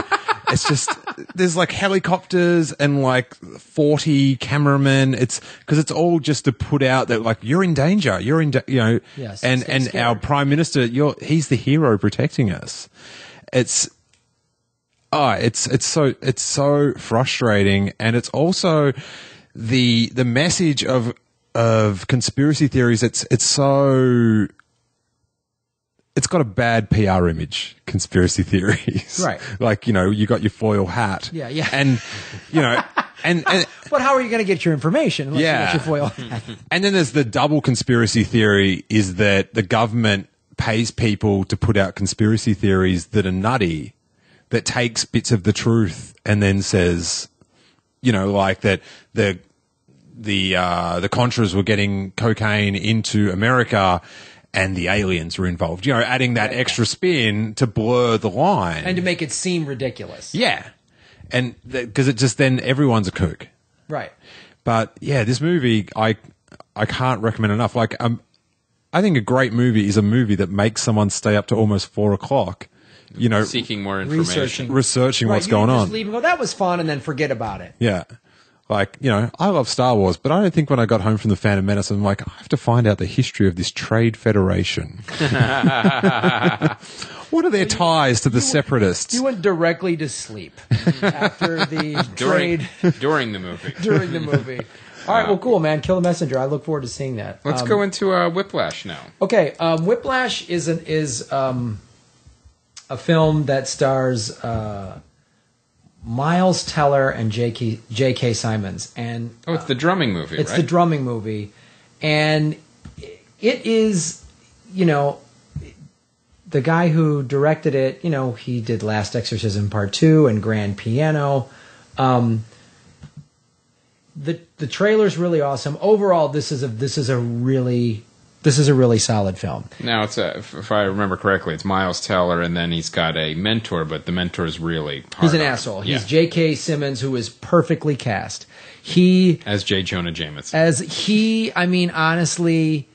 [SPEAKER 3] It's just, there's like helicopters and like 40 cameramen. It's because it's all just to put out that like, you're in danger,
[SPEAKER 1] yes,
[SPEAKER 3] and our prime minister, he's the hero protecting us. It's so frustrating. And it's also the message of conspiracy theories. It's got a bad PR image, conspiracy theories.
[SPEAKER 1] Right.
[SPEAKER 3] Like, you got your foil hat.
[SPEAKER 1] Yeah, yeah.
[SPEAKER 3] And, and
[SPEAKER 1] but how are you going to get your information unless you get your foil hat?
[SPEAKER 3] And then there's the double conspiracy theory is that the government pays people to put out conspiracy theories that are nutty, that takes bits of the truth and then says, like that the Contras were getting cocaine into America and the aliens were involved, adding that extra spin to blur the line.
[SPEAKER 1] And to make it seem ridiculous.
[SPEAKER 3] Yeah. And because it just, then everyone's a kook.
[SPEAKER 1] Right.
[SPEAKER 3] But yeah, this movie, I can't recommend enough. Like, I think a great movie is a movie that makes someone stay up to almost 4 o'clock,
[SPEAKER 2] seeking more information.
[SPEAKER 3] Researching what's going on.
[SPEAKER 1] Just leave and go, that was fun, and then forget about it.
[SPEAKER 3] Yeah. Like, I love Star Wars, but I don't think when I got home from the Phantom Menace, I'm like, I have to find out the history of this trade federation. What are their ties to the separatists?
[SPEAKER 1] You went directly to sleep after the trade.
[SPEAKER 2] During the movie.
[SPEAKER 1] During the movie. All right, well, cool, man. Kill the Messenger. I look forward to seeing that.
[SPEAKER 2] Let's go into Whiplash now.
[SPEAKER 1] Okay, Whiplash is a film that stars Miles Teller and J.K. Simmons. And
[SPEAKER 2] it's the drumming movie,
[SPEAKER 1] It's
[SPEAKER 2] right?
[SPEAKER 1] the drumming movie. And it is, the guy who directed it, he did Last Exorcism Part 2 and Grand Piano. The trailer's really awesome. Overall, this is a really solid film.
[SPEAKER 2] Now, if I remember correctly, it's Miles Teller, and then he's got a mentor, but the mentor is really hard.
[SPEAKER 1] He's an asshole.
[SPEAKER 2] Yeah.
[SPEAKER 1] He's J.K. Simmons, who is perfectly cast.
[SPEAKER 2] As J. Jonah Jameson.
[SPEAKER 1] Honestly,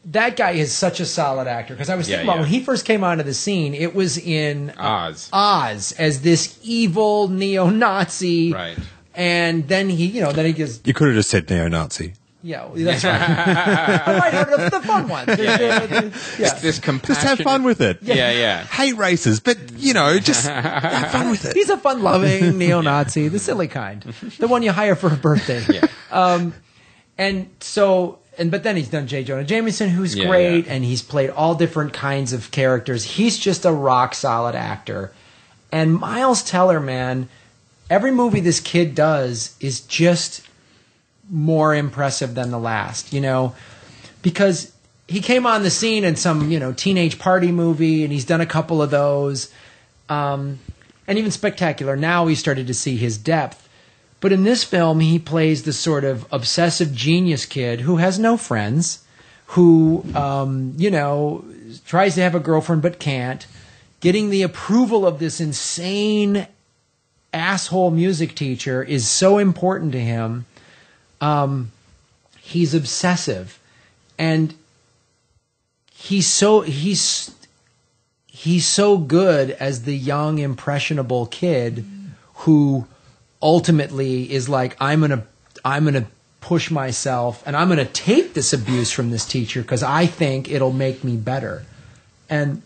[SPEAKER 1] that guy is such a solid actor. Because I was thinking about when he first came onto the scene, it was in
[SPEAKER 2] Oz
[SPEAKER 1] as this evil neo-Nazi.
[SPEAKER 2] Right.
[SPEAKER 1] And then he gets...
[SPEAKER 3] You could have just said neo-Nazi.
[SPEAKER 1] Yeah, that's right. Right, the fun one.
[SPEAKER 2] This compassionate...
[SPEAKER 3] Just have fun with it.
[SPEAKER 2] Yeah.
[SPEAKER 3] Hate races, but, just have fun with it.
[SPEAKER 1] He's a fun-loving neo-Nazi, the silly kind. The one you hire for a birthday.
[SPEAKER 2] Yeah.
[SPEAKER 1] But then he's done J. Jonah Jameson, who's great, and he's played all different kinds of characters. He's just a rock-solid actor. And Miles Teller, man, every movie this kid does is just more impressive than the last, because he came on the scene in some, teenage party movie, and he's done a couple of those, and even Spectacular. Now he started to see his depth. But in this film, he plays the sort of obsessive genius kid who has no friends, who, tries to have a girlfriend but can't, getting the approval of this insane asshole music teacher is so important to him. He's obsessive, and he's so good as the young impressionable kid who ultimately is like, I'm gonna push myself, and I'm gonna take this abuse from this teacher because I think it'll make me better. And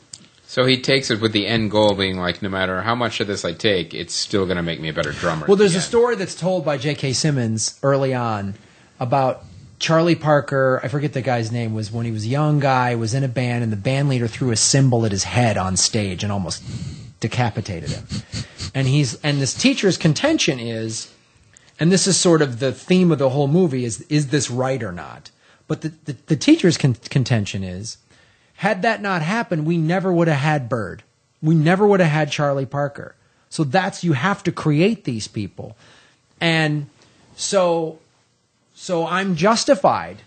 [SPEAKER 2] so he takes it with the end goal being like, no matter how much of this I take, it's still going to make me a better drummer.
[SPEAKER 1] Well, there's a story that's told by J.K. Simmons early on about Charlie Parker. I forget the guy's name. Was when he was a young guy, was in a band, and the band leader threw a cymbal at his head on stage and almost decapitated him. And this teacher's contention is, and this is sort of the theme of the whole movie, is this right or not? But the teacher's contention is, had that not happened, we never would have had Bird. We never would have had Charlie Parker. So you have to create these people. And so I'm justified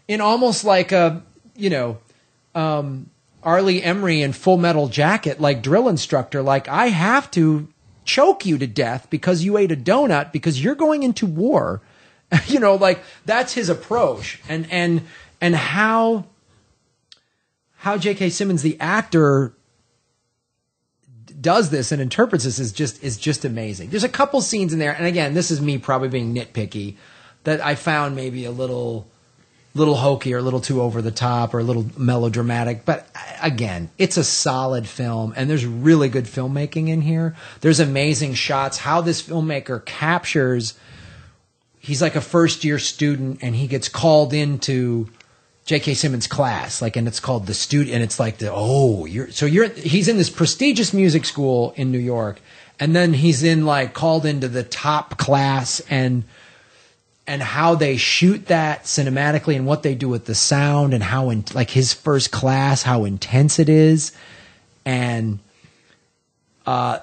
[SPEAKER 1] in almost like a, Arlie Emery in Full Metal Jacket, like drill instructor, like I have to choke you to death because you ate a donut because you're going into war. Like that's his approach. And how J.K. Simmons, the actor, does this and interprets this is just amazing. There's a couple scenes in there, and again, this is me probably being nitpicky, that I found maybe a little hokey or a little too over the top or a little melodramatic. But again, it's a solid film, and there's really good filmmaking in here. There's amazing shots. How this filmmaker captures, he's like a first-year student, and he gets called into J.K. Simmons' class, and it's called The Studio, and it's like he's in this prestigious music school in New York, and then he's called into the top class, and how they shoot that cinematically, and what they do with the sound, and how his first class, how intense it is, and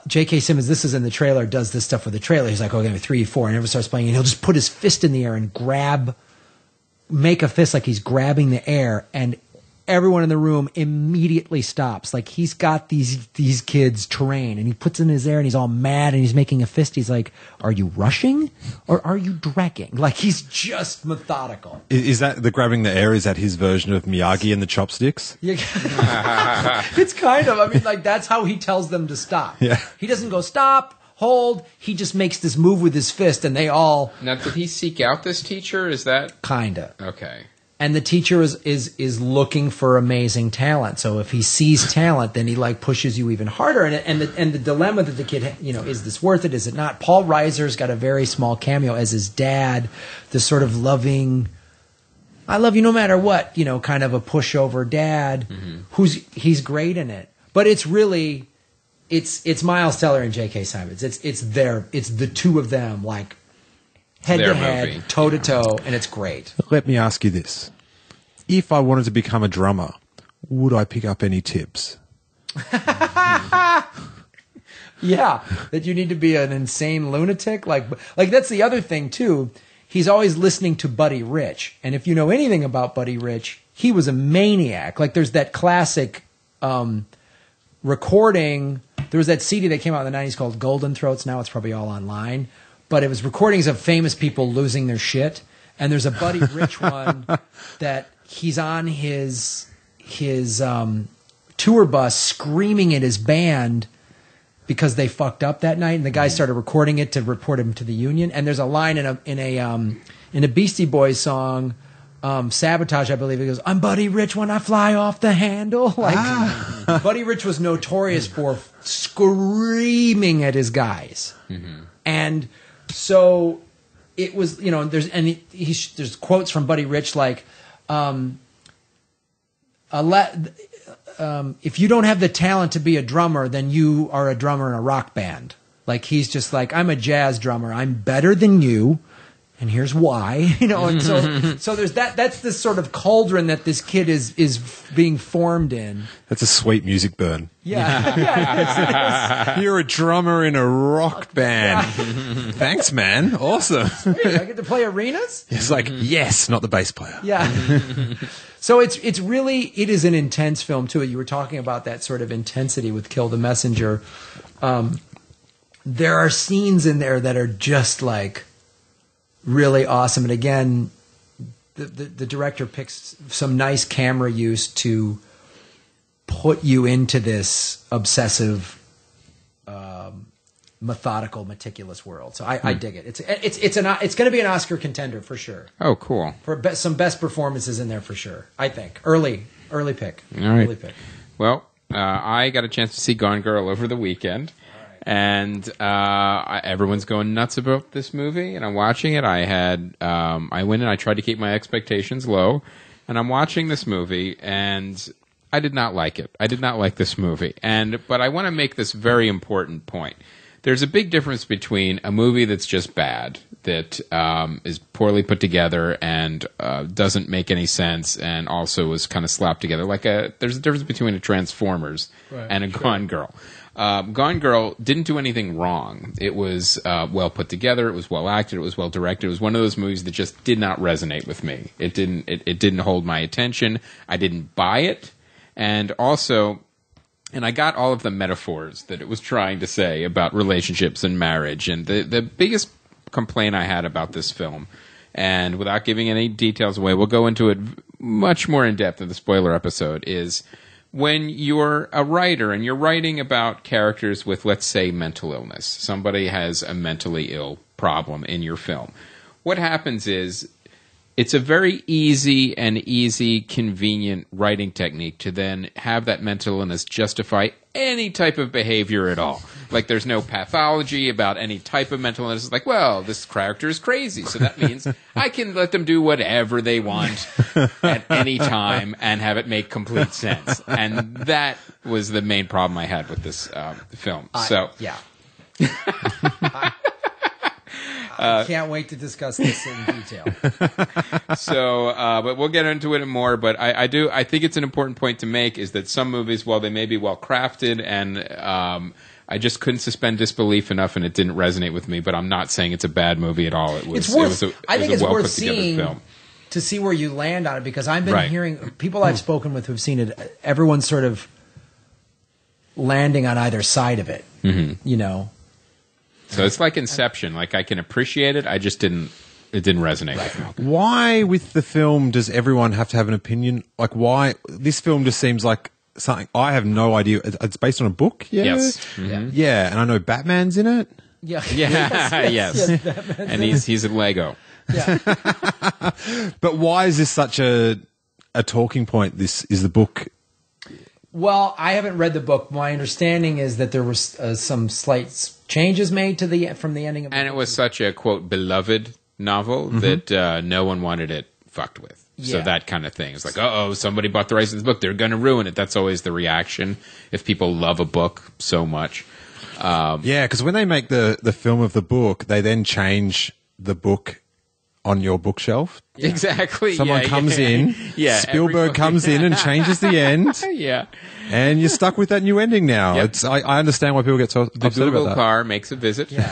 [SPEAKER 1] J.K. Simmons, this is in the trailer, does this stuff with the trailer. He's like, okay, 3, 4, and everyone starts playing, and he'll just put his fist in the air and make a fist like he's grabbing the air, and everyone in the room immediately stops. Like he's got these kids trained, and he puts it in his air, and he's all mad, and he's making a fist. He's like, are you rushing or are you dragging? Like he's just methodical.
[SPEAKER 3] Is that the grabbing the air? Is that his version of Miyagi and the chopsticks?
[SPEAKER 1] Yeah. It's kind of, that's how he tells them to stop.
[SPEAKER 3] Yeah.
[SPEAKER 1] He doesn't go, stop, hold. He just makes this move with his fist, and they all
[SPEAKER 2] Now, did he seek out this teacher? Is that
[SPEAKER 1] kinda.
[SPEAKER 2] okay?
[SPEAKER 1] And the teacher is looking for amazing talent. So if he sees talent, then he like pushes you even harder. And the dilemma that the kid, is this worth it? Is it not? Paul Reiser's got a very small cameo as his dad, this sort of loving, I love you no matter what, kind of a pushover dad. He's great in it. But it's really, it's Miles Teller and J.K. Simmons. It's the two of them like head to head, toe to toe, and it's great.
[SPEAKER 3] Let me ask you this. If I wanted to become a drummer, would I pick up any tips?
[SPEAKER 1] Yeah, that you need to be an insane lunatic. Like that's the other thing, too. He's always listening to Buddy Rich. And if you know anything about Buddy Rich, he was a maniac. Like there's that classic recording. There was that CD that came out in the 90s called Golden Throats. Now it's probably all online. But it was recordings of famous people losing their shit. And there's a Buddy Rich one that he's on his tour bus screaming at his band because they fucked up that night. And the guy started recording it to report him to the union. And there's a line in a Beastie Boys song, Sabotage, I believe. It goes, "I'm Buddy Rich when I fly off the handle." Buddy Rich was notorious for screaming at his guys. And so it was, there's quotes from Buddy Rich like, if you don't have the talent to be a drummer, then you are a drummer in a rock band. Like he's just like, I'm a jazz drummer. I'm better than you. And here's why, and so there's that. That's the sort of cauldron that this kid is being formed in.
[SPEAKER 3] That's a sweet music burn.
[SPEAKER 1] Yeah.
[SPEAKER 3] You're a drummer in a rock band. Thanks, man. Awesome.
[SPEAKER 1] Sweet. I get to play arenas.
[SPEAKER 3] It's like, yes, not the bass player.
[SPEAKER 1] Yeah. So it's really, it is an intense film too. You were talking about that sort of intensity with Kill the Messenger. There are scenes in there that are just like really awesome. And again, the director picks some nice camera use to put you into this obsessive, methodical, meticulous world. So I dig it. It's going to be an Oscar contender for sure.
[SPEAKER 2] Oh, cool.
[SPEAKER 1] For some best performances in there for sure. I think early pick.
[SPEAKER 2] All right.
[SPEAKER 1] Early pick.
[SPEAKER 2] Well, I got a chance to see Gone Girl over the weekend. And everyone's going nuts about this movie, and I'm watching it. I went and I tried to keep my expectations low, and I'm watching this movie, and I did not like it. I did not like this movie, but I want to make this very important point. There's a big difference between a movie that's just bad, that is poorly put together and doesn't make any sense, and also is kind of slapped together. There's a difference between a Transformers and a Gone Girl. Gone Girl didn't do anything wrong. It was well put together. It was well acted. It was well directed. It was one of those movies that just did not resonate with me. It didn't hold my attention. I didn't buy it, and I got all of the metaphors that it was trying to say about relationships and marriage. And the biggest complaint I had about this film, and without giving any details away, we'll go into it much more in depth in the spoiler episode, is when you're a writer and you're writing about characters with, let's say, mental illness, somebody has a mentally ill problem in your film, what happens is it's a very easy, convenient writing technique to then have that mental illness justify any type of behavior at all. Like, there's no pathology about any type of mental illness. It's like, well, this character is crazy, so that means I can let them do whatever they want at any time and have it make complete sense. And that was the main problem I had with this film.
[SPEAKER 1] I can't wait to discuss this in detail.
[SPEAKER 2] But we'll get into it more. But I think it's an important point to make, is that some movies, while they may be well crafted, and I just couldn't suspend disbelief enough, and it didn't resonate with me. But I'm not saying it's a bad movie at all. It's
[SPEAKER 1] worth seeing film to see where you land on it, because I've been hearing people I've spoken with who've seen it. Everyone's sort of landing on either side of it. Mm-hmm.
[SPEAKER 3] So
[SPEAKER 2] it's like Inception. Like, I can appreciate it. I just didn't. It didn't resonate with me.
[SPEAKER 3] Why, with the film, does everyone have to have an opinion? Like, why this film just seems like something I have no idea. It's based on a book. Yeah?
[SPEAKER 2] Yes.
[SPEAKER 3] Mm-hmm. Yeah, and I know Batman's in it.
[SPEAKER 1] Yeah.
[SPEAKER 2] Yeah, yes.
[SPEAKER 1] Batman.
[SPEAKER 2] And he's a Lego.
[SPEAKER 1] Yeah.
[SPEAKER 3] But why is this such a talking point? This is the book.
[SPEAKER 1] Well, I haven't read the book. My understanding is that there was some slight changes made to from the ending of the
[SPEAKER 2] And
[SPEAKER 1] book.
[SPEAKER 2] it was such a, quote, beloved novel that no one wanted it fucked with. So
[SPEAKER 1] Yeah.
[SPEAKER 2] that kind of thing. It's like, uh-oh, somebody bought the rights to this book. They're going to ruin it. That's always the reaction if people love a book so much.
[SPEAKER 3] Yeah, because when they make the film of the book, they then change the book on your bookshelf.
[SPEAKER 2] Exactly.
[SPEAKER 3] Someone
[SPEAKER 2] yeah,
[SPEAKER 3] comes
[SPEAKER 2] yeah.
[SPEAKER 3] in,
[SPEAKER 2] Yeah,
[SPEAKER 3] Spielberg comes in and changes the end,
[SPEAKER 2] Yeah.
[SPEAKER 3] and you're stuck with that new ending now.
[SPEAKER 2] Yep.
[SPEAKER 3] I understand why people get so
[SPEAKER 2] The
[SPEAKER 3] upset
[SPEAKER 2] Google
[SPEAKER 3] about that.
[SPEAKER 2] car makes a visit.
[SPEAKER 1] Yeah.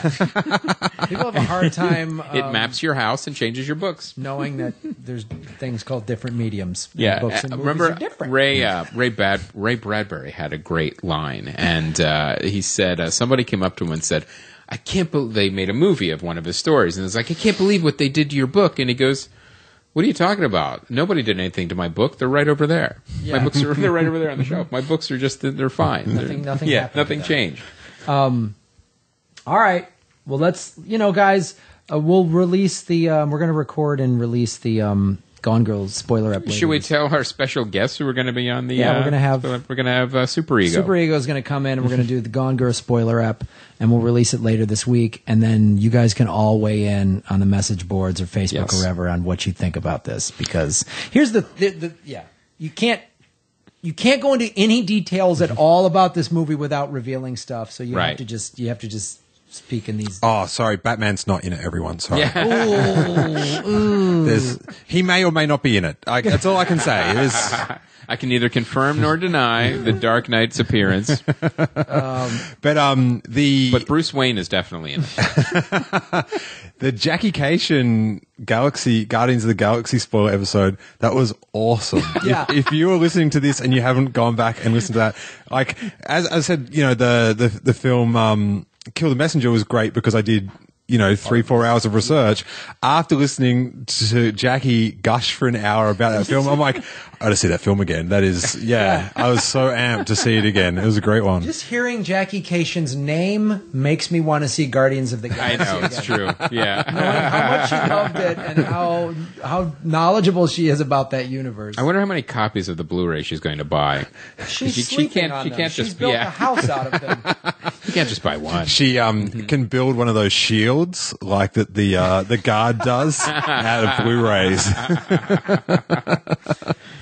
[SPEAKER 1] People have a hard time
[SPEAKER 2] It maps your house and changes your books.
[SPEAKER 1] knowing that there's things called different mediums.
[SPEAKER 2] Yeah,
[SPEAKER 1] Books and movies
[SPEAKER 2] remember
[SPEAKER 1] are different.
[SPEAKER 2] Ray Bradbury had a great line, and he said somebody came up to him and said, "I can't believe they made a movie of one of his stories," and it's like, "I can't believe what they did to your book," and he goes, "What are you talking about? Nobody did anything to my book. They're right over there.
[SPEAKER 1] Yeah.
[SPEAKER 2] My books they're right over there on the shelf. My books are they're fine.
[SPEAKER 1] Nothing
[SPEAKER 2] yeah,
[SPEAKER 1] happened to
[SPEAKER 2] nothing
[SPEAKER 1] them.
[SPEAKER 2] changed."
[SPEAKER 1] All right. Well, let's, guys, we'll release the, we're going to record and release the Gone Girl spoiler up later.
[SPEAKER 2] Should we tell our special guests who are going to be on the?
[SPEAKER 1] Yeah, we're gonna have-
[SPEAKER 2] Super Ego.
[SPEAKER 1] Super Ego is going to come in and we're going to do the Gone Girl spoiler ep and we'll release it later this week. And then you guys can all weigh in on the message boards or Facebook
[SPEAKER 2] Yes.
[SPEAKER 1] or wherever on what you think about this. Because here's you can't go into any details at all about this movie without revealing stuff. So you
[SPEAKER 2] Right.
[SPEAKER 1] have to just speak in these.
[SPEAKER 3] Oh, sorry, Batman's not in it, everyone. Sorry.
[SPEAKER 2] Yeah.
[SPEAKER 3] He may or may not be in it. That's all I can say.
[SPEAKER 2] I can neither confirm nor deny the Dark Knight's appearance,
[SPEAKER 3] But
[SPEAKER 2] but Bruce Wayne is definitely in it.
[SPEAKER 3] the Jackie Cation Guardians of the Galaxy spoiler episode, that was awesome.
[SPEAKER 1] Yeah.
[SPEAKER 3] If you were listening to this and you haven't gone back and listened to that, like as I said, the film Kill the Messenger was great because I did 3-4 hours of research. After listening to Jackie gush for an hour about that film, I'm like, I gotta see that film again. That is, I was so amped to see it again. It was a great one.
[SPEAKER 1] Just hearing Jackie Cation's name makes me want to see Guardians of the
[SPEAKER 2] I
[SPEAKER 1] Galaxy.
[SPEAKER 2] know, it's true. Yeah.
[SPEAKER 1] Knowing how much she loved it and how knowledgeable she is about that universe.
[SPEAKER 2] I wonder how many copies of the Blu-ray she's going to buy.
[SPEAKER 1] She's
[SPEAKER 2] she
[SPEAKER 1] sleeping
[SPEAKER 2] can't-
[SPEAKER 1] on
[SPEAKER 2] she
[SPEAKER 1] them.
[SPEAKER 2] can't
[SPEAKER 1] She's
[SPEAKER 2] just-
[SPEAKER 1] built
[SPEAKER 2] yeah.
[SPEAKER 1] a house out of them.
[SPEAKER 2] You can't just buy one.
[SPEAKER 3] She can build one of those shields like that the guard does out of Blu-rays.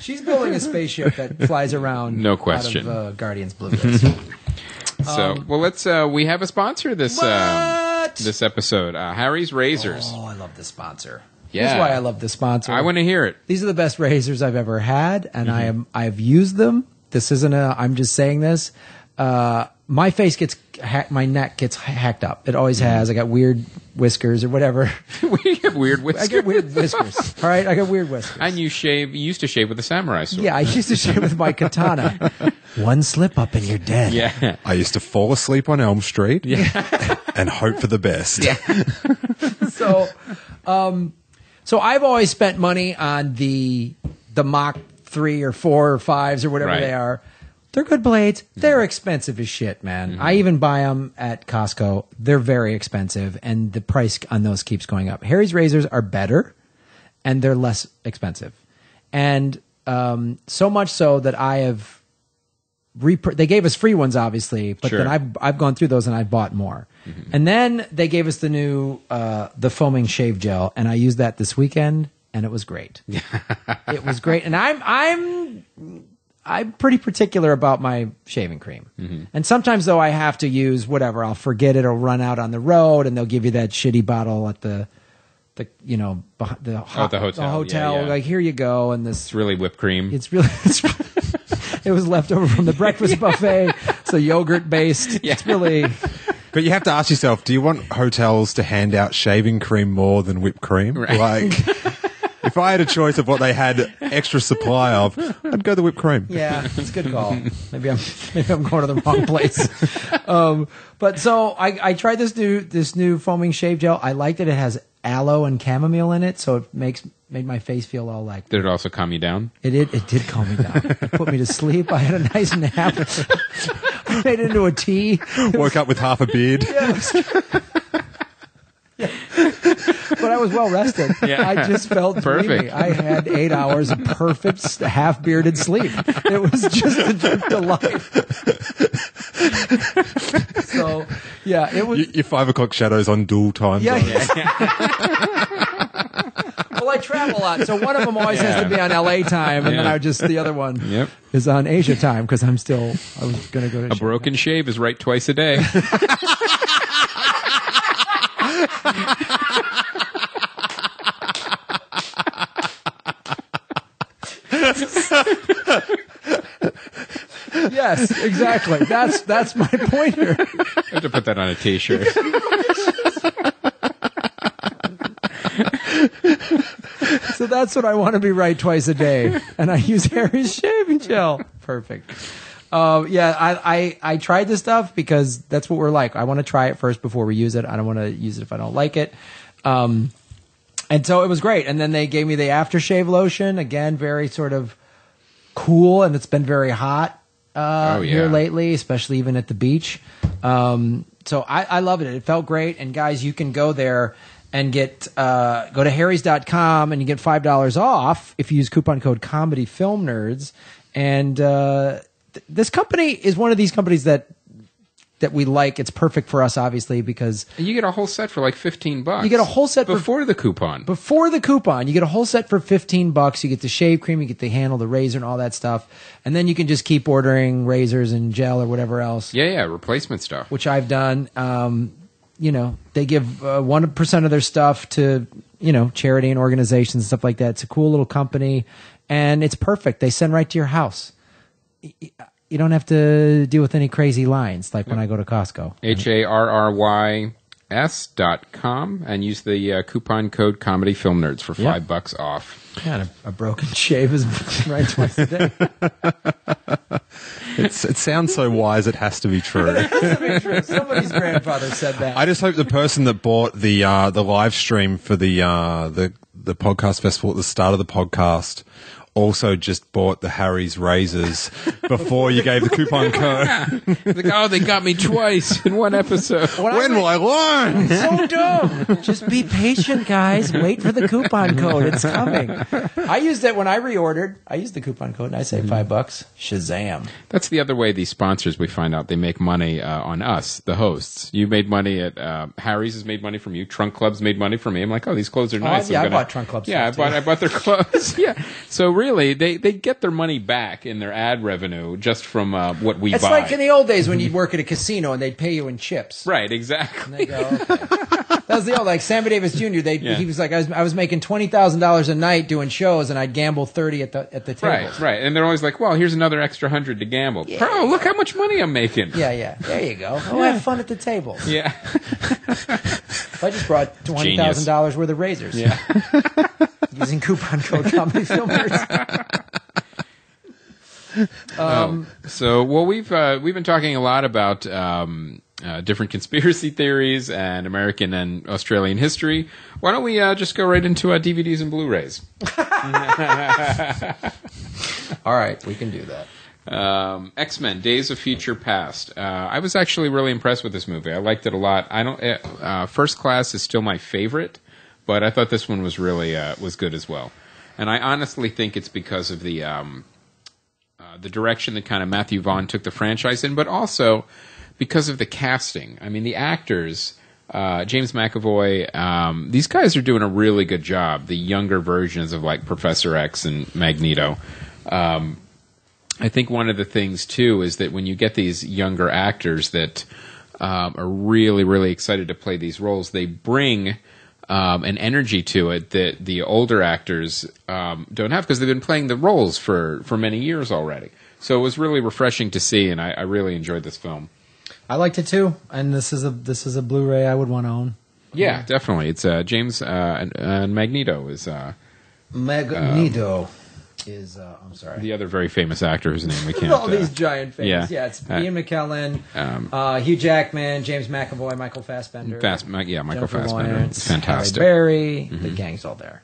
[SPEAKER 1] She's building a spaceship that flies around.
[SPEAKER 2] No question.
[SPEAKER 1] Out of Guardians Blu-rays.
[SPEAKER 2] So, well, let's. We have a sponsor this
[SPEAKER 1] What?
[SPEAKER 2] this episode. Harry's Razors.
[SPEAKER 1] Oh, I love this sponsor.
[SPEAKER 2] Yeah.
[SPEAKER 1] Here's why I love this sponsor.
[SPEAKER 2] I want to hear it.
[SPEAKER 1] These are the best razors I've ever had, and I've used them. This isn't I'm just saying this. My face gets my neck gets hacked up. It always has. I got weird whiskers or whatever.
[SPEAKER 2] We have weird whiskers.
[SPEAKER 1] I get weird whiskers. All right, I got weird whiskers.
[SPEAKER 2] And you used to shave with a samurai sword.
[SPEAKER 1] Yeah, I used to shave with my katana. One slip up and you're dead.
[SPEAKER 2] Yeah.
[SPEAKER 3] I used to fall asleep on Elm Street and hope for the best.
[SPEAKER 2] Yeah.
[SPEAKER 1] So I've always spent money on the Mach 3 or 4 or 5s or whatever
[SPEAKER 2] Right.
[SPEAKER 1] they are. They're good blades. They're expensive as shit, man. I even buy them at Costco. They're very expensive, and the price on those keeps going up. Harry's razors are better, and they're less expensive. And so much so that I have they gave us free ones, obviously, but
[SPEAKER 2] Sure.
[SPEAKER 1] then I've gone through those and I've bought more. And then they gave us the new the foaming shave gel, and I used that this weekend, and it was great. It was great, and I'm pretty particular about my shaving cream. And sometimes though I have to use whatever, I'll forget it or run out on the road, and they'll give you that shitty bottle at the
[SPEAKER 2] the hotel. Yeah.
[SPEAKER 1] Like, here you go, and
[SPEAKER 2] It's really whipped cream.
[SPEAKER 1] it was left over from the breakfast buffet. It's a yogurt based.
[SPEAKER 2] Yeah.
[SPEAKER 1] It's really
[SPEAKER 3] But you have to ask yourself, do you want hotels to hand out shaving cream more than whipped cream?
[SPEAKER 2] Right.
[SPEAKER 3] Like, if I had a choice of what they had extra supply of, I'd go the whipped cream.
[SPEAKER 1] yeah, it's a good call. Maybe I'm going to the wrong place. But so I tried this new foaming shave gel. I liked it. It has aloe and chamomile in it, so it made my face feel all like.
[SPEAKER 2] Did it also calm you down?
[SPEAKER 1] It did calm me down. It put me to sleep. I had a nice nap. I made it into a tea.
[SPEAKER 3] Woke up with half a beard.
[SPEAKER 1] but I was well rested.
[SPEAKER 2] Yeah.
[SPEAKER 1] I just felt
[SPEAKER 2] Perfect.
[SPEAKER 1] dreamy. I had 8 hours of perfect half-bearded sleep. It was just a trip to life. So, yeah, it was.
[SPEAKER 3] Your 5 o'clock shadows on dual time
[SPEAKER 1] Yeah,
[SPEAKER 3] zones.
[SPEAKER 1] Well, I travel a lot, so one of them always has to be on LA time, and then the other one
[SPEAKER 2] Yep.
[SPEAKER 1] is on Asia time because I was going to go to
[SPEAKER 2] A broken shave is right twice a day.
[SPEAKER 1] Yes, exactly. That's my point here.
[SPEAKER 2] I have to put that on a T-shirt.
[SPEAKER 1] So that's what I want to be right twice a day, and I use Harry's shaving gel. Perfect. I tried this stuff because that's what we're like. I want to try it first before we use it. I don't want to use it if I don't like it. And so it was great. And then they gave me the aftershave lotion. Again, very sort of cool, and it's been very hot here lately, especially even at the beach. So I love it. It felt great. And guys, you can go there and go to harrys.com and you get $5 off if you use coupon code ComedyFilmNerds. And this company is one of these companies that we like. It's perfect for us, obviously, because
[SPEAKER 2] And you get a whole set for like $15.
[SPEAKER 1] you get a whole set
[SPEAKER 2] before the coupon.
[SPEAKER 1] Before the coupon, you get a whole set for $15. You get the shave cream, you get the handle, the razor, and all that stuff. And then you can just keep ordering razors and gel or whatever else.
[SPEAKER 2] Yeah, replacement stuff.
[SPEAKER 1] Which I've done. They give 1% of their stuff to, charity and organizations and stuff like that. It's a cool little company, and it's perfect. They send right to your house. You don't have to deal with any crazy lines like when I go to Costco.
[SPEAKER 2] HARRYS.com and use the coupon code ComedyFilmNerds for $5 off.
[SPEAKER 1] Yeah, a broken shave is right twice a day.
[SPEAKER 3] It sounds so wise it has to be true.
[SPEAKER 1] It has to be true. Somebody's grandfather said that.
[SPEAKER 3] I just hope the person that bought the live stream for the podcast festival at the start of the podcast also just bought the Harry's razors before you gave the coupon code.
[SPEAKER 2] Like, oh, they got me twice in one episode.
[SPEAKER 3] When will I learn?
[SPEAKER 1] So dumb. Just be patient, guys. Wait for the coupon code. It's coming. I used it when I reordered. I used the coupon code and I saved $5. Shazam.
[SPEAKER 2] That's the other way these sponsors, we find out, they make money on us, the hosts. You made money at Harry's has made money from you. Trunk Club's made money from me. I'm like, oh, these clothes are nice.
[SPEAKER 1] I bought Trunk Club
[SPEAKER 2] Yeah,
[SPEAKER 1] stuff
[SPEAKER 2] I bought their clothes. Yeah. So really, they get their mony back in their ad revenue just from what we buy.
[SPEAKER 1] It's like in the old days when you'd work at a casino and they'd pay you in chips.
[SPEAKER 2] Right, exactly.
[SPEAKER 1] And they go, okay. That was the old, like Sammy Davis Jr. He was like, I was making $20,000 a night doing shows, and I'd gamble 30 at the tables.
[SPEAKER 2] Right. And they're always like, well, here's another extra 100 to gamble. Yeah. Oh, look how much money I'm making.
[SPEAKER 1] Yeah. There you go. Oh, have fun at the tables.
[SPEAKER 2] Yeah.
[SPEAKER 1] I just brought $20,000 worth of razors.
[SPEAKER 2] Yeah.
[SPEAKER 1] Using coupon code ComedyFilmNerds.
[SPEAKER 2] We've been talking a lot about different conspiracy theories and American and Australian history. Why don't we just go right into DVDs and Blu-rays?
[SPEAKER 1] All right, we can do that.
[SPEAKER 2] X-Men: Days of Future Past. I was actually really impressed with this movie. I liked it a lot. First Class is still my favorite, but I thought this one was really was good as well. And I honestly think it's because of the direction that kind of Matthew Vaughn took the franchise in, but also because of the casting. I mean, the actors, James McAvoy, these guys are doing a really good job. The younger versions of like Professor X and Magneto. I think one of the things too is that when you get these younger actors that are really, really excited to play these roles, they bring an energy to it that the older actors don't have because they've been playing the roles for many years already. So it was really refreshing to see, and I really enjoyed this film. I
[SPEAKER 1] liked it too, and this is a Blu-ray I would want to own.
[SPEAKER 2] Yeah, definitely. It's James and Magneto is
[SPEAKER 1] Magneto. I'm sorry.
[SPEAKER 2] The other very famous actor whose name we can't...
[SPEAKER 1] All these giant famous.
[SPEAKER 2] Yeah,
[SPEAKER 1] it's Ian McKellen, Hugh Jackman, James McAvoy, Michael Fassbender.
[SPEAKER 2] Michael
[SPEAKER 1] Jennifer
[SPEAKER 2] Fassbender.
[SPEAKER 1] Lawrence,
[SPEAKER 2] it's fantastic.
[SPEAKER 1] Halle Berry, the gang's all there.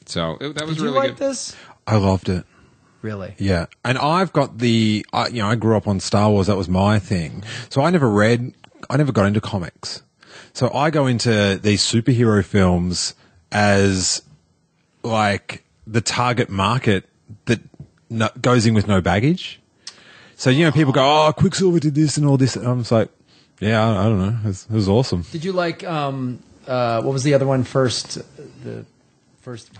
[SPEAKER 2] So that was
[SPEAKER 1] Did
[SPEAKER 2] really
[SPEAKER 1] you like
[SPEAKER 2] good.
[SPEAKER 1] this?
[SPEAKER 3] I loved it.
[SPEAKER 1] Really?
[SPEAKER 3] Yeah. And I've got I grew up on Star Wars. That was my thing. So I never got into comics. So I go into these superhero films as like the target market that goes in with no baggage. So, people go, oh, Quicksilver did this and all this. And I'm just like, yeah, I don't know. It was awesome.
[SPEAKER 1] Did you like, what was the other one first? What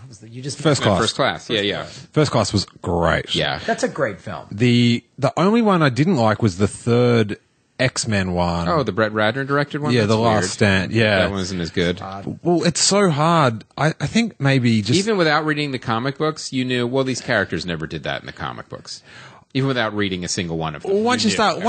[SPEAKER 1] was you just
[SPEAKER 3] First Class.
[SPEAKER 2] First Class. Yeah.
[SPEAKER 3] First Class was great.
[SPEAKER 2] Yeah.
[SPEAKER 1] That's a great film.
[SPEAKER 3] The only one I didn't like was the third X-Men one.
[SPEAKER 2] Oh, the Brett Ratner directed one?
[SPEAKER 3] Yeah,
[SPEAKER 2] That's
[SPEAKER 3] The
[SPEAKER 2] weird.
[SPEAKER 3] Last Stand. Yeah.
[SPEAKER 2] That one isn't as good.
[SPEAKER 3] Well, it's so hard. I think maybe just...
[SPEAKER 2] Even without reading the comic books, you knew, well, these characters never did that in the comic books. Even without reading a single one of them.
[SPEAKER 3] Once you start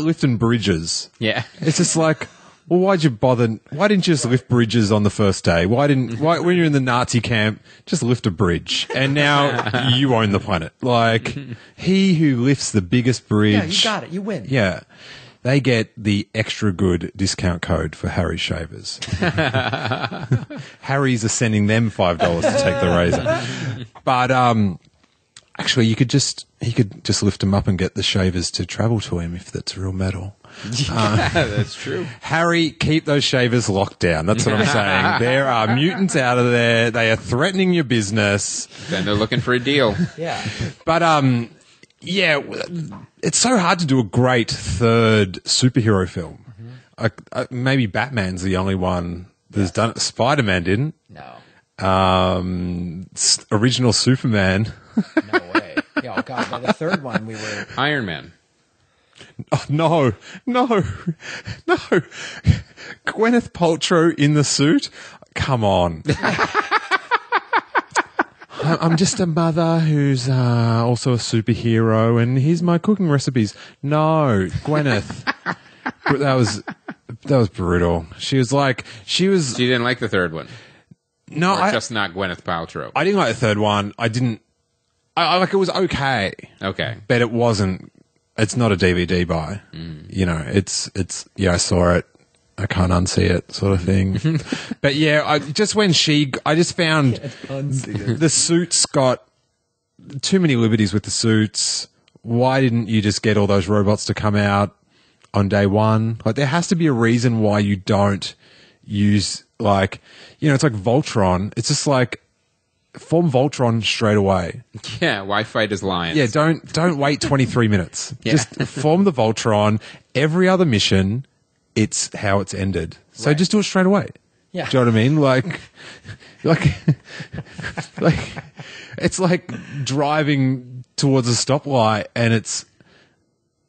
[SPEAKER 3] lifting bridges,
[SPEAKER 2] yeah,
[SPEAKER 3] it's just like, well, why'd you bother? Why didn't you just lift bridges on the first day? Why when you're in the Nazi camp, just lift a bridge? And now you own the planet. Like, he who lifts the biggest bridge.
[SPEAKER 1] Yeah, you got it. You win.
[SPEAKER 3] Yeah. They get the extra good discount code for Harry's shavers. Harry's are sending them $5 to take the razor. But, actually, he could just lift him up and get the shavers to travel to him if that's real metal.
[SPEAKER 2] Yeah, that's true.
[SPEAKER 3] Harry, keep those shavers locked down. That's what I'm saying. There are mutants out of there. They are threatening your business.
[SPEAKER 2] Then they're looking for a deal.
[SPEAKER 1] Yeah.
[SPEAKER 3] But, yeah, it's so hard to do a great third superhero film. Mm-hmm. Maybe Batman's the only one that's done it. Spider-Man didn't.
[SPEAKER 1] No.
[SPEAKER 3] Original Superman.
[SPEAKER 1] No way. Yeah, oh God, by the third one we were...
[SPEAKER 2] Iron Man.
[SPEAKER 3] Oh, no. Gwyneth Paltrow in the suit? Come on. I'm just a mother who's also a superhero, and here's my cooking recipes. No, Gwyneth. That was brutal. She
[SPEAKER 2] didn't like the third one?
[SPEAKER 3] No,
[SPEAKER 2] or just not Gwyneth Paltrow?
[SPEAKER 3] I didn't like the third one. I like it was okay.
[SPEAKER 2] Okay.
[SPEAKER 3] But it wasn't, it's not a DVD buy. It's I saw it. I can't unsee it, sort of thing. But yeah, I just found the suits got too many liberties with the suits. Why didn't you just get all those robots to come out on day one? Like, there has to be a reason why you don't use, like, it's like Voltron. It's just like, form Voltron straight away.
[SPEAKER 2] Yeah, why fight as lions?
[SPEAKER 3] Yeah, don't wait 23 minutes.
[SPEAKER 2] Yeah.
[SPEAKER 3] Just form the Voltron. Every other mission, it's how it's ended. So just do it straight away.
[SPEAKER 1] Yeah.
[SPEAKER 3] Do you know what I mean? Like, it's like driving towards a stoplight and it's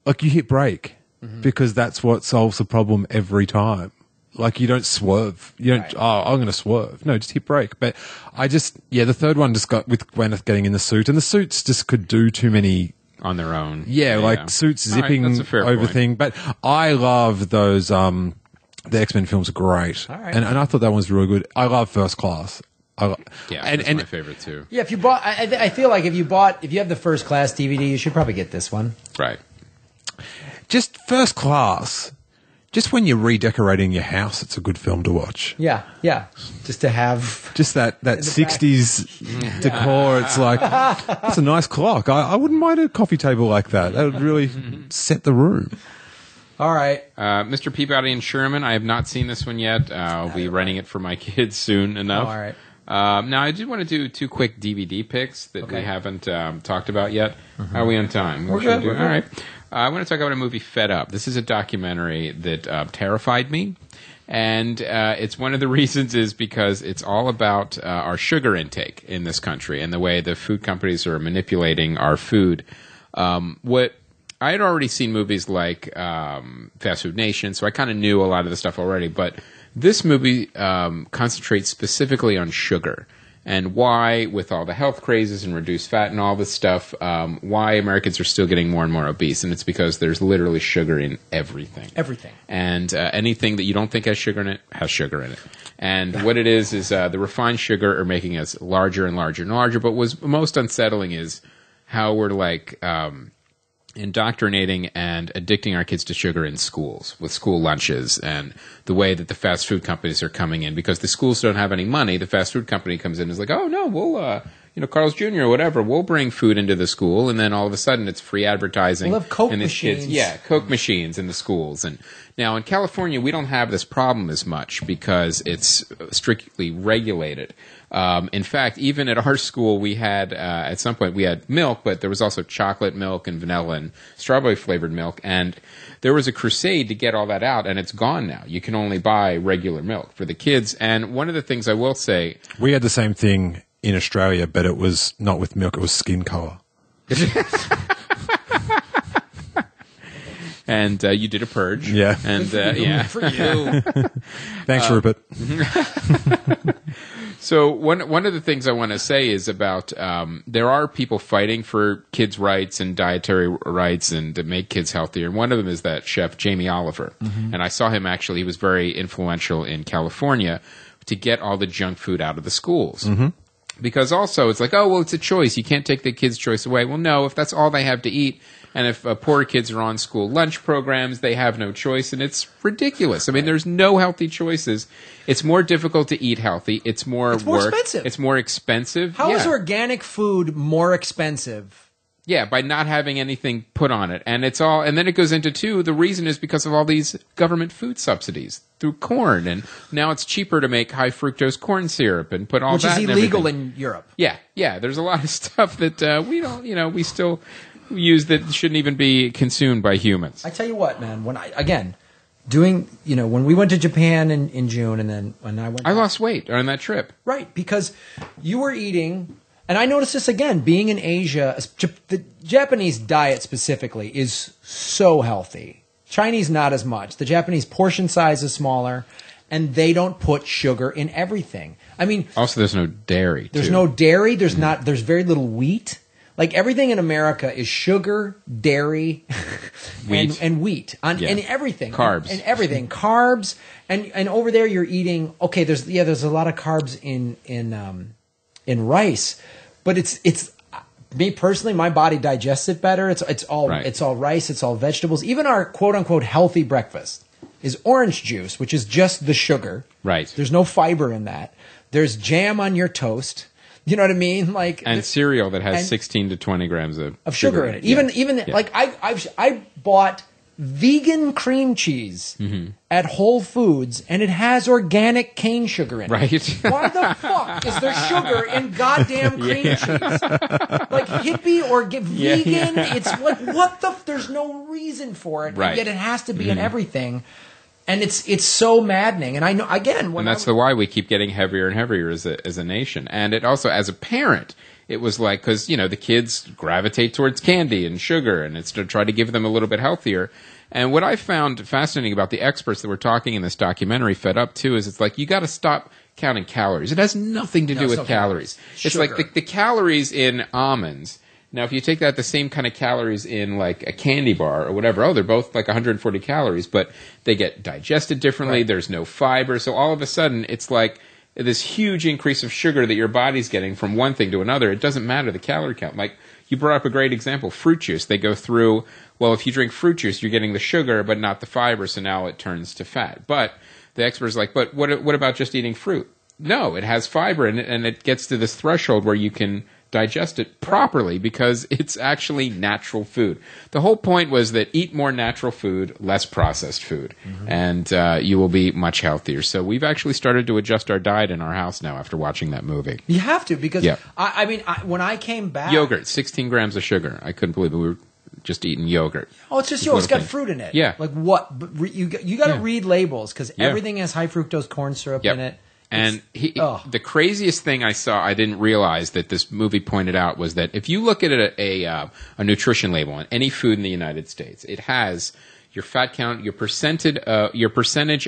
[SPEAKER 3] like you hit brake because that's what solves the problem every time. Like, you don't swerve. You don't, I'm going to swerve. No, just hit brake. But the third one just got with Gwyneth getting in the suit, and the suits just could do too many
[SPEAKER 2] on their own.
[SPEAKER 3] Yeah, suits zipping over thing. But I love those, the X-Men films are great.
[SPEAKER 1] All right.
[SPEAKER 3] And I thought that one was really good. I love First Class.
[SPEAKER 2] That's my favorite too.
[SPEAKER 1] Yeah, if you bought, I feel like if you have the First Class DVD, you should probably get this one.
[SPEAKER 2] Right.
[SPEAKER 3] Just First Class. Just when you're redecorating your house, it's a good film to watch.
[SPEAKER 1] Yeah. Just to have...
[SPEAKER 3] Just that 60s decor. It's like, that's a nice clock. I wouldn't mind a coffee table like that. That would really set the room.
[SPEAKER 1] All right.
[SPEAKER 2] Mr. Peabody and Sherman, I have not seen this one yet. I'll be renting it for my kids soon enough.
[SPEAKER 1] Oh, all right.
[SPEAKER 2] Now, I did want to do 2 quick DVD picks that we haven't talked about yet. How are we on time?
[SPEAKER 1] We're good.
[SPEAKER 2] All right. I want to talk about a movie, Fed Up. This is a documentary that terrified me. And it's one of the reasons is because it's all about our sugar intake in this country and the way the food companies are manipulating our food. What I had already seen movies like Fast Food Nation, so I kind of knew a lot of the stuff already. But this movie concentrates specifically on sugar and why, with all the health crazes and reduced fat and all this stuff, why Americans are still getting more and more obese. And it's because there's literally sugar in everything.
[SPEAKER 1] Everything.
[SPEAKER 2] And anything that you don't think has sugar in it has sugar in it. And what it is the refined sugar are making us larger and larger and larger. But what's most unsettling is how we're like indoctrinating and addicting our kids to sugar in schools with school lunches, and the way that the fast food companies are coming in because the schools don't have any money. The fast food company comes in and is like, oh no, Carl's Jr. or whatever, we'll bring food into the school, and then all of a sudden it's free advertising.
[SPEAKER 1] We'll have Coke
[SPEAKER 2] and these
[SPEAKER 1] machines.
[SPEAKER 2] Coke machines in the schools. And now in California, we don't have this problem as much because it's strictly regulated. In fact, even at our school, we had, at some point, we had milk, but there was also chocolate milk and vanilla and strawberry flavored milk. And there was a crusade to get all that out, and it's gone now. You can only buy regular milk for the kids. And one of the things I will say...
[SPEAKER 3] We had the same thing in Australia, but it was not with milk, it was skin colour.
[SPEAKER 2] And you did a purge.
[SPEAKER 3] Yeah.
[SPEAKER 2] And
[SPEAKER 1] For you.
[SPEAKER 3] Thanks, Rupert.
[SPEAKER 2] So one of the things I want to say is about there are people fighting for kids' rights and dietary rights and to make kids healthier. And one of them is that chef Jamie Oliver. Mm-hmm. And I saw him actually. He was very influential in California to get all the junk food out of the schools. Mm-hmm. Because also it's like, oh, well, it's a choice. You can't take the kids' choice away. Well, no, if that's all they have to eat, and if poor kids are on school lunch programs, they have no choice, and it's ridiculous. I mean, there's no healthy choices. It's more difficult to eat healthy. It's more work.
[SPEAKER 1] Expensive.
[SPEAKER 2] It's more expensive.
[SPEAKER 1] How is organic food more expensive?
[SPEAKER 2] Yeah, by not having anything put on it. And it's all, and then it goes into two, the reason is because of all these government food subsidies through corn. And now it's cheaper to make high fructose corn syrup and put all
[SPEAKER 1] Which
[SPEAKER 2] that
[SPEAKER 1] is
[SPEAKER 2] in
[SPEAKER 1] illegal
[SPEAKER 2] everything.
[SPEAKER 1] in Europe.
[SPEAKER 2] Yeah. There's a lot of stuff that we don't, we still use that shouldn't even be consumed by humans.
[SPEAKER 1] I tell you what, man, when we went to Japan in June and then when I went...
[SPEAKER 2] I lost weight on that trip.
[SPEAKER 1] Right, because you were eating... And I noticed this again, being in Asia, the Japanese diet specifically is so healthy. Chinese, not as much. The Japanese portion size is smaller, and they don't put sugar in everything. I mean...
[SPEAKER 2] Also, there's no dairy,
[SPEAKER 1] There's no dairy. There's very little wheat. Like, everything in America is sugar, dairy,
[SPEAKER 2] wheat.
[SPEAKER 1] and wheat. And everything.
[SPEAKER 2] Carbs.
[SPEAKER 1] And everything. Carbs. And over there you're eating... Okay, there's a lot of carbs in rice. But it's me personally, my body digests it better. It's all rice, it's all vegetables. Even our quote unquote healthy breakfast is orange juice, which is just the sugar.
[SPEAKER 2] Right.
[SPEAKER 1] There's no fiber in that. There's jam on your toast. You know what I mean?
[SPEAKER 2] And cereal that has 16 to 20 grams of
[SPEAKER 1] sugar in it. Even like I bought vegan cream cheese at Whole Foods, and it has organic cane sugar in it.
[SPEAKER 2] Right.
[SPEAKER 1] Why the fuck is there sugar in goddamn cream cheese? Like hippie or vegan? It's like, what the... There's no reason for it,
[SPEAKER 2] right.
[SPEAKER 1] Yet it has to be in everything. And it's so maddening. And I know, again...
[SPEAKER 2] And that's why we keep getting heavier and heavier as a nation. And it also, as a parent... It was like, because, the kids gravitate towards candy and sugar, and it's to try to give them a little bit healthier. And what I found fascinating about the experts that were talking in this documentary, Fed Up Too, is it's like, you got to stop counting calories. It has nothing to do with calories. It's like the calories in almonds. Now, if you take that, the same kind of calories in like a candy bar or whatever, they're both like 140 calories, but they get digested differently. Right. There's no fiber. So all of a sudden, it's like this huge increase of sugar that your body's getting from one thing to another. It doesn't matter the calorie count. Like, you brought up a great example, fruit juice. They go through, well, if you drink fruit juice, you're getting the sugar, but not the fiber, so now it turns to fat. But the expert's like, but what about just eating fruit? No, it has fiber in it, and it gets to this threshold where you can digest it properly because it's actually natural food. The whole point was that eat more natural food, less processed food, and you will be much healthier. So we've actually started to adjust our diet in our house now after watching that movie.
[SPEAKER 1] You have to, because when I came back...
[SPEAKER 2] Yogurt, 16 grams of sugar. I couldn't believe it. We were just eating yogurt.
[SPEAKER 1] Oh, it's just yogurt. It's got fruit in it.
[SPEAKER 2] Yeah.
[SPEAKER 1] Like what? You got to read labels because everything has high fructose corn syrup in it.
[SPEAKER 2] And the craziest thing I saw, I didn't realize that this movie pointed out, was that if you look at a nutrition label on any food in the United States, it has your fat count, your percentage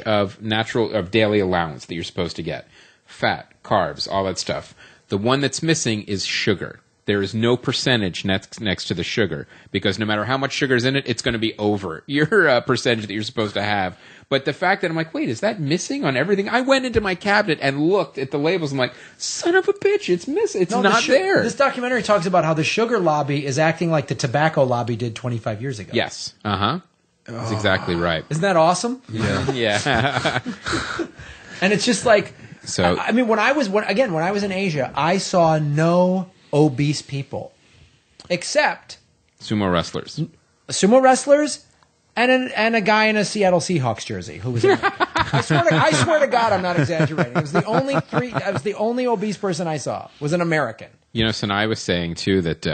[SPEAKER 2] of daily allowance that you're supposed to get, fat, carbs, all that stuff. The one that's missing is sugar. There is no percentage next to the sugar, because no matter how much sugar is in it, it's going to be over your percentage that you're supposed to have. But the fact that I'm like, wait, is that missing on everything? I went into my cabinet and looked at the labels. I'm like, son of a bitch, it's missing. It's not there.
[SPEAKER 1] This documentary talks about how the sugar lobby is acting like the tobacco lobby did 25 years ago.
[SPEAKER 2] Yes. That's exactly right.
[SPEAKER 1] Isn't that awesome?
[SPEAKER 3] Yeah.
[SPEAKER 2] Yeah.
[SPEAKER 1] And it's just like,
[SPEAKER 2] so.
[SPEAKER 1] I mean, when I was in Asia, I saw no obese people, except
[SPEAKER 2] Sumo wrestlers.
[SPEAKER 1] sumo wrestlers and a guy in a Seattle Seahawks jersey who was American. I swear to God, I'm not exaggerating. It was the only only obese person I saw was an American.
[SPEAKER 2] You know, Sanai was saying too that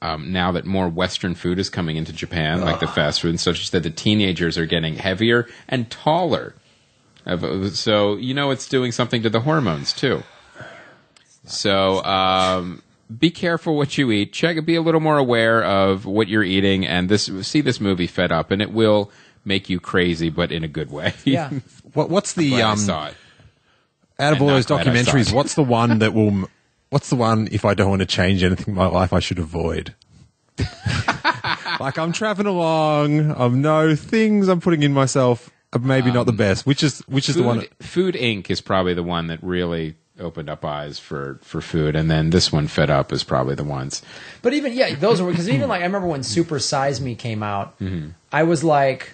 [SPEAKER 2] now that more Western food is coming into Japan, like the fast food and such, that the teenagers are getting heavier and taller. So it's doing something to the hormones too. So be careful what you eat. Be a little more aware of what you're eating, and see this movie Fed Up, and it will make you crazy, but in a good way.
[SPEAKER 1] Yeah.
[SPEAKER 3] What's the
[SPEAKER 2] I saw it.
[SPEAKER 3] out of all those documentaries? What's the one that will? What's the one? If I don't want to change anything in my life, I should avoid. Like I'm traveling along, things I'm putting in myself are maybe not the best. Which is the one?
[SPEAKER 2] Food Inc. is probably the one that really opened up eyes for food, and then this one, Fed Up, is probably the ones.
[SPEAKER 1] But even those were because even like I remember when Super Size Me came out, I was like,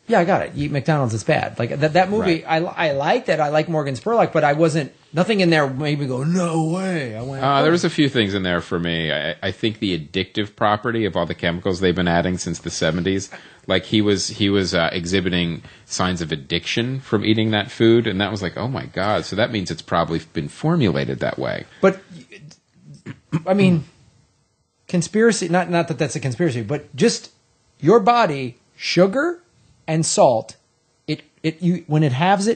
[SPEAKER 1] yeah, I got it. You eat McDonald's, it's bad. Like that movie, right. I liked it. I like Morgan Spurlock, but I wasn't. Nothing in there made me go, no way. I went.
[SPEAKER 2] There was a few things in there for me. I think the addictive property of all the chemicals they've been adding since the 70s. Like he was exhibiting signs of addiction from eating that food, and that was like, oh my God. So that means it's probably been formulated that way.
[SPEAKER 1] But I mean, conspiracy. Not that that's a conspiracy, but just your body, sugar and salt. When it halves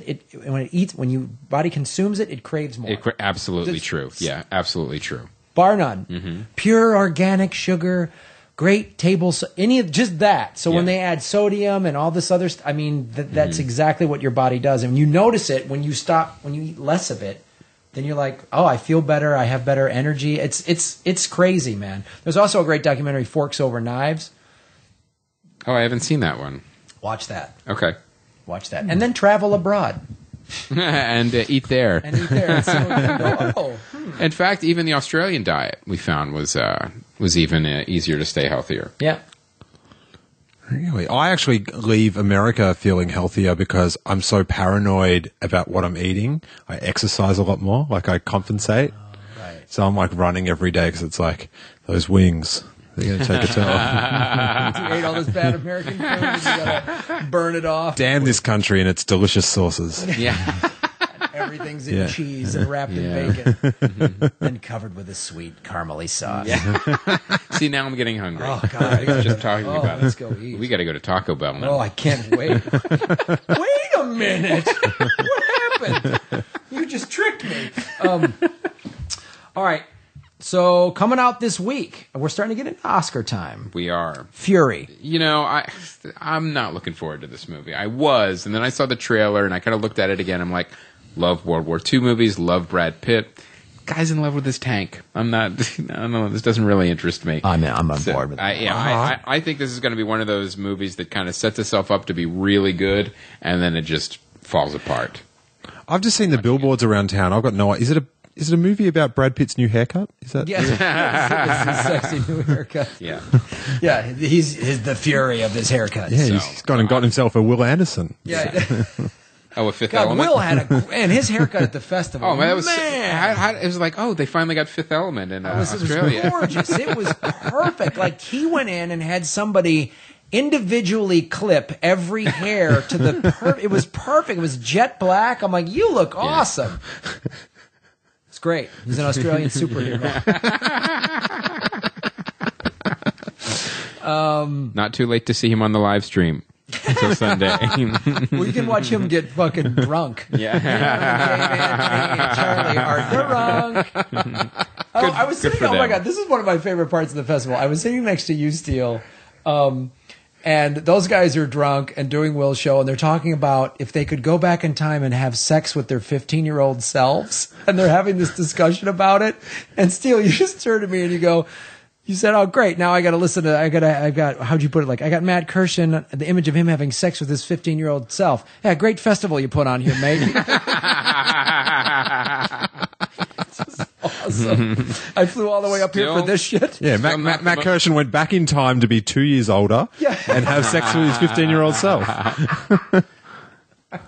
[SPEAKER 1] when your body consumes it, it craves more.
[SPEAKER 2] Absolutely true. Yeah, absolutely true.
[SPEAKER 1] Bar none. Pure organic sugar, great just that. So when they add sodium and all this other stuff, I mean, that's exactly what your body does. And you notice it when you eat less of it, then you're like, oh, I feel better. I have better energy. It's crazy, man. There's also a great documentary, Forks Over Knives.
[SPEAKER 2] Oh, I haven't seen that one.
[SPEAKER 1] Watch that.
[SPEAKER 2] Okay.
[SPEAKER 1] Watch that. And then travel abroad.
[SPEAKER 2] And eat there.
[SPEAKER 1] And eat there. So you go,
[SPEAKER 2] In fact, even the Australian diet we found was even easier to stay healthier.
[SPEAKER 1] Yeah.
[SPEAKER 3] Really? I actually leave America feeling healthier because I'm so paranoid about what I'm eating. I exercise a lot more. Like I compensate.
[SPEAKER 1] Oh, right.
[SPEAKER 3] So I'm like running every day because it's like those wings. They're going to take a toll.
[SPEAKER 1] You ate all this bad American food and you got to burn it off.
[SPEAKER 3] Damn this country and its delicious sauces.
[SPEAKER 2] Yeah.
[SPEAKER 1] Everything's in cheese and wrapped in bacon. And covered with a sweet caramely sauce.
[SPEAKER 2] Yeah. See, now I'm getting hungry.
[SPEAKER 1] Oh, God.
[SPEAKER 2] Just talking about
[SPEAKER 1] let's
[SPEAKER 2] it.
[SPEAKER 1] go eat.
[SPEAKER 2] We got to go to Taco Bell now.
[SPEAKER 1] Oh, I can't wait. Wait a minute. What happened? You just tricked me. All right. So coming out this week, we're starting to get into Oscar time.
[SPEAKER 2] We are.
[SPEAKER 1] Fury.
[SPEAKER 2] You know, I'm not looking forward to this movie. I was, and then I saw the trailer, and I kind of looked at it again. I'm like, love World War II movies, love Brad Pitt. Guy's in love with his tank. I'm not. I don't know. This doesn't really interest me.
[SPEAKER 1] I'm on board with that.
[SPEAKER 2] I think this is going to be one of those movies that kind of sets itself up to be really good, and then it just falls apart.
[SPEAKER 3] I've just seen the billboards around town. I've got no idea. Is it a movie about Brad Pitt's new haircut? Is that?
[SPEAKER 1] Yes, it's his sexy new haircut.
[SPEAKER 2] Yeah.
[SPEAKER 1] Yeah, he's the fury of his haircut.
[SPEAKER 3] Yeah, he's gone and got himself a Will Anderson.
[SPEAKER 1] Yeah.
[SPEAKER 2] Oh, a Fifth
[SPEAKER 1] God,
[SPEAKER 2] Element?
[SPEAKER 1] Will had his haircut at the festival.
[SPEAKER 2] Oh, man, that was it was like, oh, they finally got Fifth Element in Australia.
[SPEAKER 1] It was gorgeous. It was perfect. Like, he went in and had somebody individually clip every hair to the it was perfect. It was jet black. I'm like, you look awesome. It's great. He's an Australian superhero.
[SPEAKER 2] Not too late to see him on the live stream until Sunday.
[SPEAKER 1] We can watch him get fucking drunk.
[SPEAKER 2] Yeah.
[SPEAKER 1] Charlie are drunk. I was sitting. Oh my God, this is one of my favorite parts of the festival. I was sitting next to you, Steele. And those guys are drunk and doing Will's show, and they're talking about if they could go back in time and have sex with their 15-year-old selves, and they're having this discussion about it. And Steele, you just turned to me and you said, "Oh, great! Now I got to listen to. I got. How'd you put it? Like I got Matt Kirshen, the image of him having sex with his 15-year-old self. Yeah, great festival you put on here, mate." Awesome. I flew all the way up here for this shit.
[SPEAKER 3] Yeah, Matt Kirshen went back in time to be 2 years older and have sex with his 15-year-old self.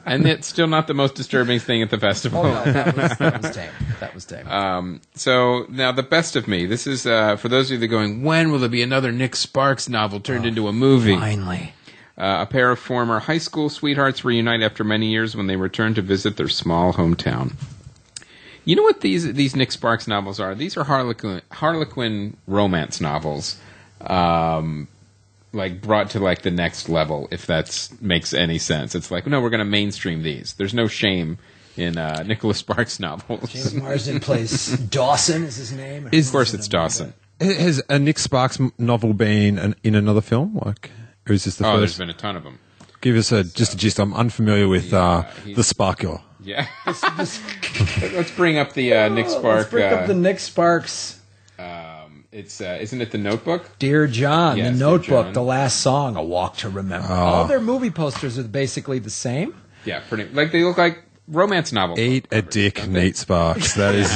[SPEAKER 2] And it's still not the most disturbing thing at the festival.
[SPEAKER 1] Oh, no, that was tame. That was tame.
[SPEAKER 2] So now the best of me. This is for those of you that are going, when will there be another Nick Sparks novel turned into a movie?
[SPEAKER 1] Finally.
[SPEAKER 2] A pair of former high school sweethearts reunite after many years when they return to visit their small hometown. You know what these Nick Sparks novels are? These are Harlequin romance novels, like brought to like the next level, if that makes any sense. It's like, no, we're going to mainstream these. There's no shame in Nicholas Sparks novels.
[SPEAKER 1] James Marsden plays Dawson is his name.
[SPEAKER 2] Of course it's Dawson.
[SPEAKER 3] Has a Nick Sparks novel been in another film? Like, or is this the first?
[SPEAKER 2] There's been a ton of them.
[SPEAKER 3] Give us just a gist. I'm unfamiliar with The Sparkler.
[SPEAKER 2] Yeah. Let's bring up the Nick Sparks.
[SPEAKER 1] Let's bring up the Nick Sparks.
[SPEAKER 2] It's isn't it The Notebook?
[SPEAKER 1] Dear John,
[SPEAKER 2] Yes,
[SPEAKER 1] The
[SPEAKER 2] Dear
[SPEAKER 1] Notebook,
[SPEAKER 2] John.
[SPEAKER 1] The Last Song, A Walk to Remember. All their movie posters are basically the same.
[SPEAKER 2] Yeah, pretty. Like they look like romance novels.
[SPEAKER 3] Eat a dick, Nate Sparks. That is.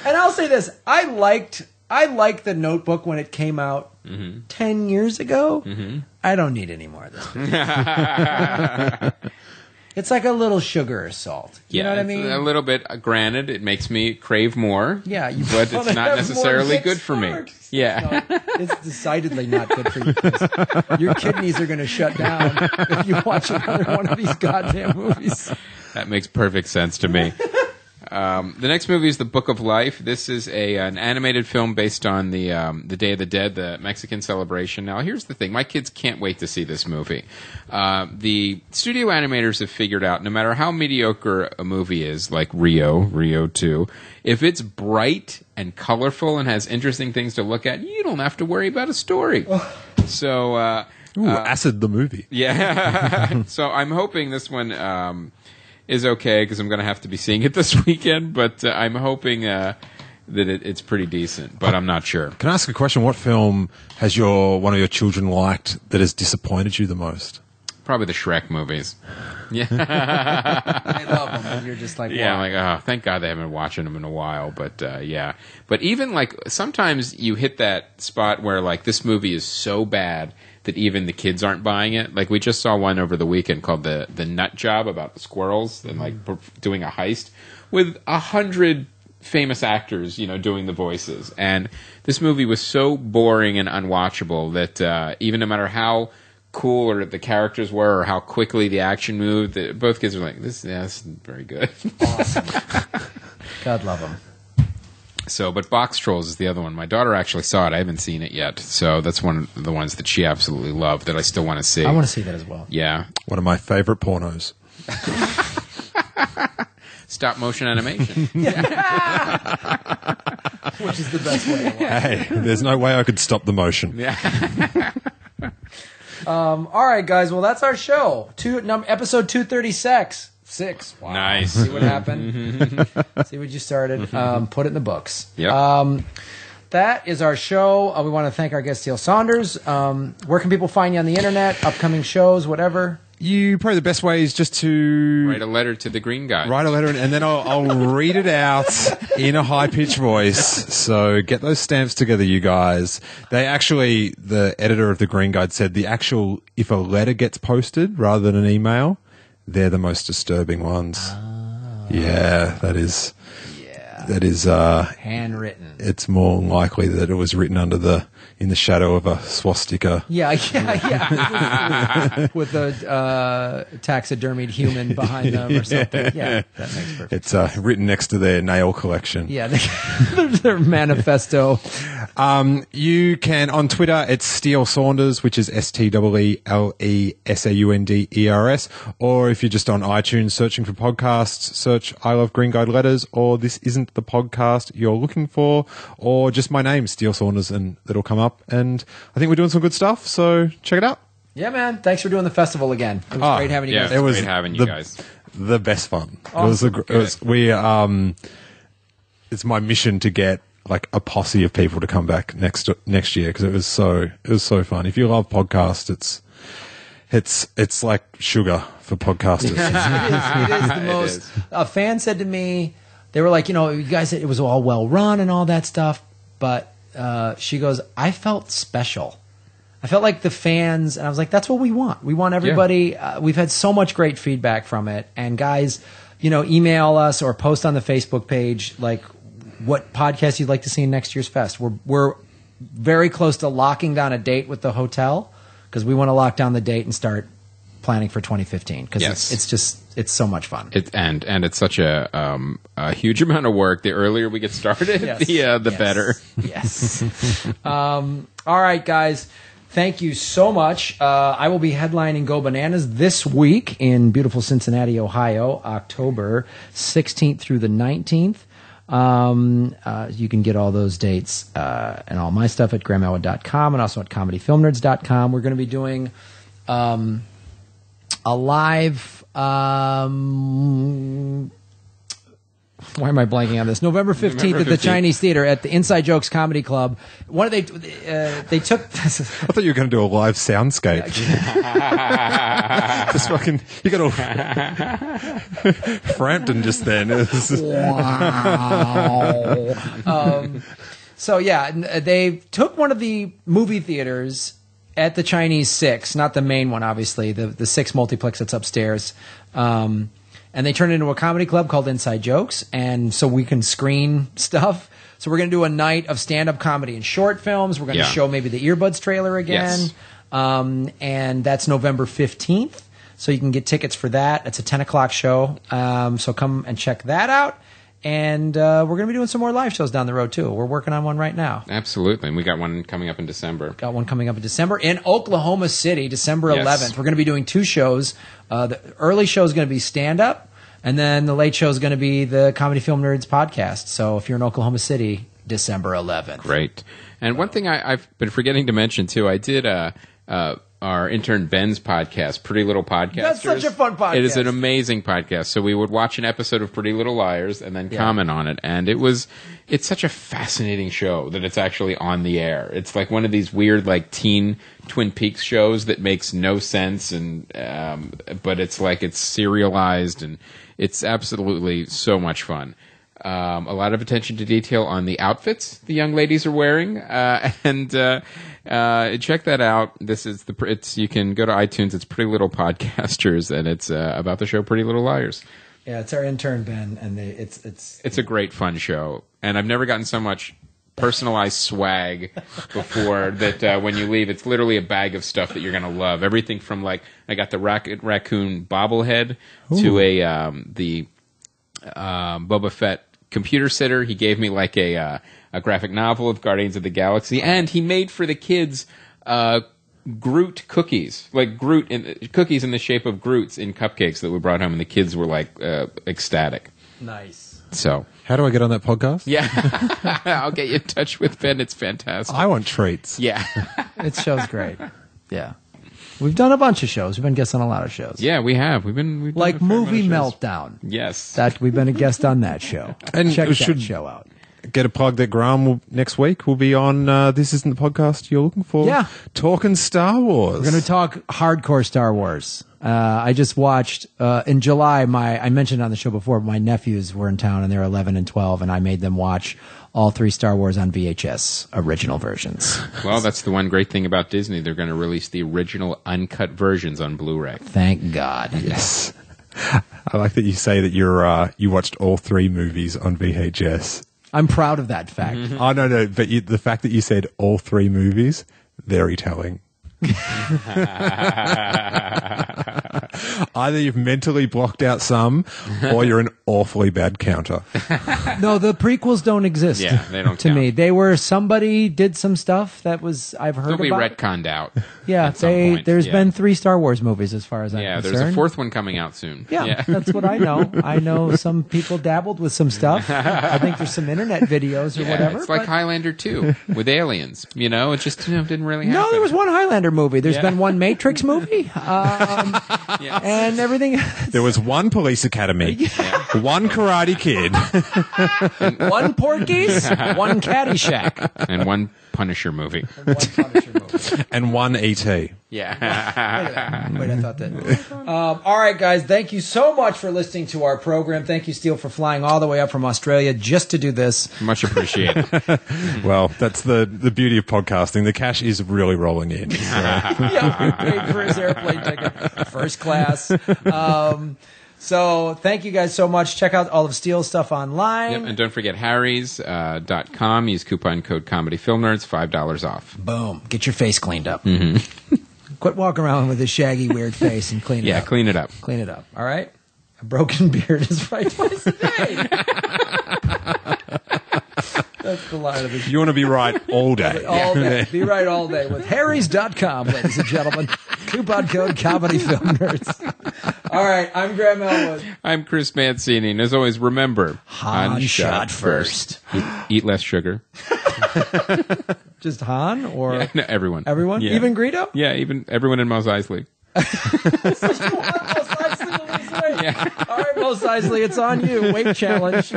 [SPEAKER 1] And I'll say this: I liked The Notebook when it came out 10 years ago. I don't need any more of this. It's like a little sugar or salt. You know what I mean?
[SPEAKER 2] A little bit. Granted, it makes me crave more.
[SPEAKER 1] Yeah,
[SPEAKER 2] but it's not necessarily good for me. Yeah,
[SPEAKER 1] No, it's decidedly not good for you. 'Cause your kidneys are going to shut down if you watch another one of these goddamn movies.
[SPEAKER 2] that makes perfect sense to me. The next movie is The Book of Life. This is an animated film based on the Day of the Dead, the Mexican celebration. Now, here's the thing. My kids can't wait to see this movie. The studio animators have figured out, no matter how mediocre a movie is, like Rio 2, if it's bright and colorful and has interesting things to look at, you don't have to worry about a story. So,
[SPEAKER 3] Acid the movie.
[SPEAKER 2] yeah. So I'm hoping this one is okay because I'm going to have to be seeing it this weekend. But I'm hoping that it's pretty decent. But I'm not sure.
[SPEAKER 3] Can I ask a question? What film has one of your children liked that has disappointed you the most?
[SPEAKER 2] Probably the Shrek movies. Yeah.
[SPEAKER 1] I love them, and you're just like,
[SPEAKER 2] Yeah,
[SPEAKER 1] wow.
[SPEAKER 2] I'm like, oh, thank God they haven't been watching them in a while. But yeah. But even like sometimes you hit that spot where like this movie is so bad that even the kids aren't buying it. Like we just saw one over the weekend called the Nut Job about the squirrels and like doing a heist with 100 famous actors, doing the voices. And this movie was so boring and unwatchable that even no matter how cool or the characters were or how quickly the action moved, both kids were like, this isn't very good.
[SPEAKER 1] Awesome. God love them.
[SPEAKER 2] So, but Box Trolls is the other one. My daughter actually saw it. I haven't seen it yet. So that's one of the ones that she absolutely loved that I still want to see.
[SPEAKER 1] I want to see that as well.
[SPEAKER 2] Yeah.
[SPEAKER 3] One of my favorite pornos.
[SPEAKER 2] Stop motion animation.
[SPEAKER 1] Which is the best way to watch.
[SPEAKER 3] Hey, there's no way I could stop the motion.
[SPEAKER 2] Yeah.
[SPEAKER 1] All right, guys. Well, that's our show. Episode 236. Wow.
[SPEAKER 2] Nice.
[SPEAKER 1] See what happened? See what you started? Put it in the books.
[SPEAKER 2] Yep.
[SPEAKER 1] That is our show. We want to thank our guest, Steele Saunders. Where can people find you on the internet? Upcoming shows, whatever?
[SPEAKER 3] Probably the best way is just to
[SPEAKER 2] Write a letter to the green guy.
[SPEAKER 3] write a letter and then I'll read it out in a high-pitched voice. So get those stamps together, you guys. The editor of the Green Guide said if a letter gets posted rather than an email, they're the most disturbing ones. Yeah, that is
[SPEAKER 1] Handwritten.
[SPEAKER 3] it's more likely that it was written in the shadow of a swastika.
[SPEAKER 1] Yeah. With a taxidermied human behind them or something. Yeah, that makes perfect
[SPEAKER 3] It's written next to their nail collection.
[SPEAKER 1] Yeah, their manifesto.
[SPEAKER 3] You can, on Twitter, it's Steele Saunders, which is SteeleSaunders. Or if you're just on iTunes searching for podcasts, search I Love Green Guide Letters, or This Isn't the Podcast You're Looking For, or just my name, Steele Saunders, and it'll come up. And I think we're doing some good stuff, so check it out.
[SPEAKER 1] Yeah, man. Thanks for doing the festival again. It was great having you
[SPEAKER 2] Yeah,
[SPEAKER 1] guys.
[SPEAKER 2] it was great having you guys.
[SPEAKER 3] The best fun.
[SPEAKER 1] Awesome.
[SPEAKER 3] It's my mission to get like a posse of people to come back next year because it was so fun. If you love podcasts, it's like sugar for podcasters.
[SPEAKER 1] It is the most. A fan said to me, they were like, you guys said it was all well run and all that stuff, but she goes, I felt special. I felt like the fans, and I was like, that's what we want. We want everybody. We've had so much great feedback from it, and guys, email us or post on the Facebook page like what podcast you'd like to see in next year's fest. We're very close to locking down a date with the hotel because we want to lock down the date and start planning for 2015 because it's so much fun.
[SPEAKER 2] And it's such a huge amount of work. The earlier we get started, the better.
[SPEAKER 1] Yes. All right, guys. Thank you so much. I will be headlining Go Bananas this week in beautiful Cincinnati, Ohio, October 16th through the 19th. You can get all those dates and all my stuff at grahamelwood.com and also at comedyfilmnerds.com. We're going to be doing a live why am I blanking on this? November 15th at the Chinese Theater at the Inside Jokes Comedy Club. They took this.
[SPEAKER 3] I thought you were going to do a live soundscape. Just fucking, you got all Frampton just then.
[SPEAKER 1] Wow. So yeah, they took one of the movie theaters at the Chinese Six, not the main one, obviously, the Six multiplex that's upstairs. And they turned it into a comedy club called Inside Jokes, and so we can screen stuff. So we're going to do a night of stand-up comedy and short films. We're going to show maybe the Earbuds trailer again.
[SPEAKER 2] Yes.
[SPEAKER 1] And that's November 15th. So you can get tickets for that. It's a 10 o'clock show. So come and check that out. And we're going to be doing some more live shows down the road, too. We're working on one right now.
[SPEAKER 2] Absolutely. And we got one coming up in December.
[SPEAKER 1] Got one coming up in December in Oklahoma City, December 11th. We're going to be doing 2 shows. The early show is going to be stand-up, and then the late show is going to be the Comedy Film Nerds podcast. So if you're in Oklahoma City, December 11th.
[SPEAKER 2] Great. And one thing I've been forgetting to mention, too, I did our intern Ben's podcast, Pretty Little Podcasters.
[SPEAKER 1] That's such a fun podcast.
[SPEAKER 2] It is an amazing podcast. So we would watch an episode of Pretty Little Liars and then comment on it. And it's such a fascinating show that it's actually on the air. It's like one of these weird like teen Twin Peaks shows that makes no sense, and but it's like it's serialized and it's absolutely so much fun. A lot of attention to detail on the outfits the young ladies are wearing, and check that out. You can go to iTunes. It's Pretty Little Podcasters, and it's about the show Pretty Little Liars.
[SPEAKER 1] Yeah, it's our intern Ben, and
[SPEAKER 2] it's a great fun show, and I've never gotten so much personalized swag before that when you leave, it's literally a bag of stuff that you're gonna love. Everything from like I got the raccoon bobblehead to the Boba Fett computer sitter. He gave me like a graphic novel of Guardians of the Galaxy, and he made for the kids Groot cookies, like cookies in the shape of Groots in cupcakes that we brought home, and the kids were like ecstatic.
[SPEAKER 1] Nice.
[SPEAKER 2] So,
[SPEAKER 3] how do I get on that podcast?
[SPEAKER 2] Yeah, I'll get you in touch with Ben. It's fantastic.
[SPEAKER 3] I want treats.
[SPEAKER 2] Yeah,
[SPEAKER 1] it show's great. Yeah. We've done a bunch of shows. We've been guests on a lot of shows.
[SPEAKER 2] Yeah, we have. We've done
[SPEAKER 1] like Movie Meltdown.
[SPEAKER 2] Yes,
[SPEAKER 1] we've been a guest on that show.
[SPEAKER 3] And
[SPEAKER 1] check that show out.
[SPEAKER 3] Get a plug that Graham next week will be on. This isn't the podcast you're looking for.
[SPEAKER 1] Yeah,
[SPEAKER 3] talking Star Wars.
[SPEAKER 1] We're going to talk hardcore Star Wars. I just watched in July. I mentioned on the show before. My nephews were in town and they're 11 and 12, and I made them watch all 3 Star Wars on VHS original versions.
[SPEAKER 2] Well, that's the one great thing about Disney. They're going to release the original uncut versions on Blu-ray.
[SPEAKER 1] Thank God.
[SPEAKER 3] Yes. I like that you say that you watched all 3 movies on VHS.
[SPEAKER 1] I'm proud of that fact.
[SPEAKER 3] Mm-hmm. Oh, no, but the fact that you said all 3 movies, very telling. Either you've mentally blocked out some, or you're an awfully bad counter.
[SPEAKER 1] No, the prequels don't exist.
[SPEAKER 2] Yeah, they don't
[SPEAKER 1] to
[SPEAKER 2] count.
[SPEAKER 1] me. They were somebody did some stuff that was I've heard
[SPEAKER 2] They'll be
[SPEAKER 1] about.
[SPEAKER 2] retconned out.
[SPEAKER 1] Yeah, there's been 3 Star Wars movies as far as I'm concerned.
[SPEAKER 2] There's a 4th one coming out soon.
[SPEAKER 1] Yeah, that's what I know. I know some people dabbled with some stuff. I think there's some internet videos or whatever.
[SPEAKER 2] It's like Highlander 2 with aliens. It just didn't really happen.
[SPEAKER 1] No, there was one Highlander movie. There's been one Matrix movie. And everything.
[SPEAKER 3] There was one Police Academy, one Karate Kid,
[SPEAKER 1] one Porky's, one Caddyshack,
[SPEAKER 2] and one Punisher movie.
[SPEAKER 3] And one E.T.
[SPEAKER 2] Yeah.
[SPEAKER 1] Look at that. Wait, I thought that. All right, guys. Thank you so much for listening to our program. Thank you, Steele, for flying all the way up from Australia just to do this.
[SPEAKER 2] Much appreciated.
[SPEAKER 3] Well, that's the beauty of podcasting. The cash is really rolling in.
[SPEAKER 1] Yeah, we paid for his airplane ticket, first class. So thank you guys so much. Check out all of Steele's stuff online.
[SPEAKER 2] Yep, and don't forget harrys.com. Use coupon code ComedyFilmNerds, $5 off.
[SPEAKER 1] Boom. Get your face cleaned up. Quit walking around with a shaggy, weird face and clean it up.
[SPEAKER 2] Yeah, clean it up.
[SPEAKER 1] Clean it up. All right? A broken beard is right twice a day. That's the line of the show.
[SPEAKER 3] You want to be right all day.
[SPEAKER 1] All day. Be right all day with harrys.com, ladies and gentlemen. Coupon code ComedyFilmNerds. All right, I'm Graham Elwood.
[SPEAKER 2] I'm Chris Mancini, and as always, remember,
[SPEAKER 1] Han shot first.
[SPEAKER 2] Eat less sugar.
[SPEAKER 1] Just Han or
[SPEAKER 2] Yeah, no, everyone.
[SPEAKER 1] everyone?
[SPEAKER 2] Yeah.
[SPEAKER 1] Even Greedo?
[SPEAKER 2] Yeah, even everyone in Mos Eisley.
[SPEAKER 1] Mos Eisley will lose weight.
[SPEAKER 2] Yeah.
[SPEAKER 1] All right, Mos Eisley, it's on you. Weight challenge.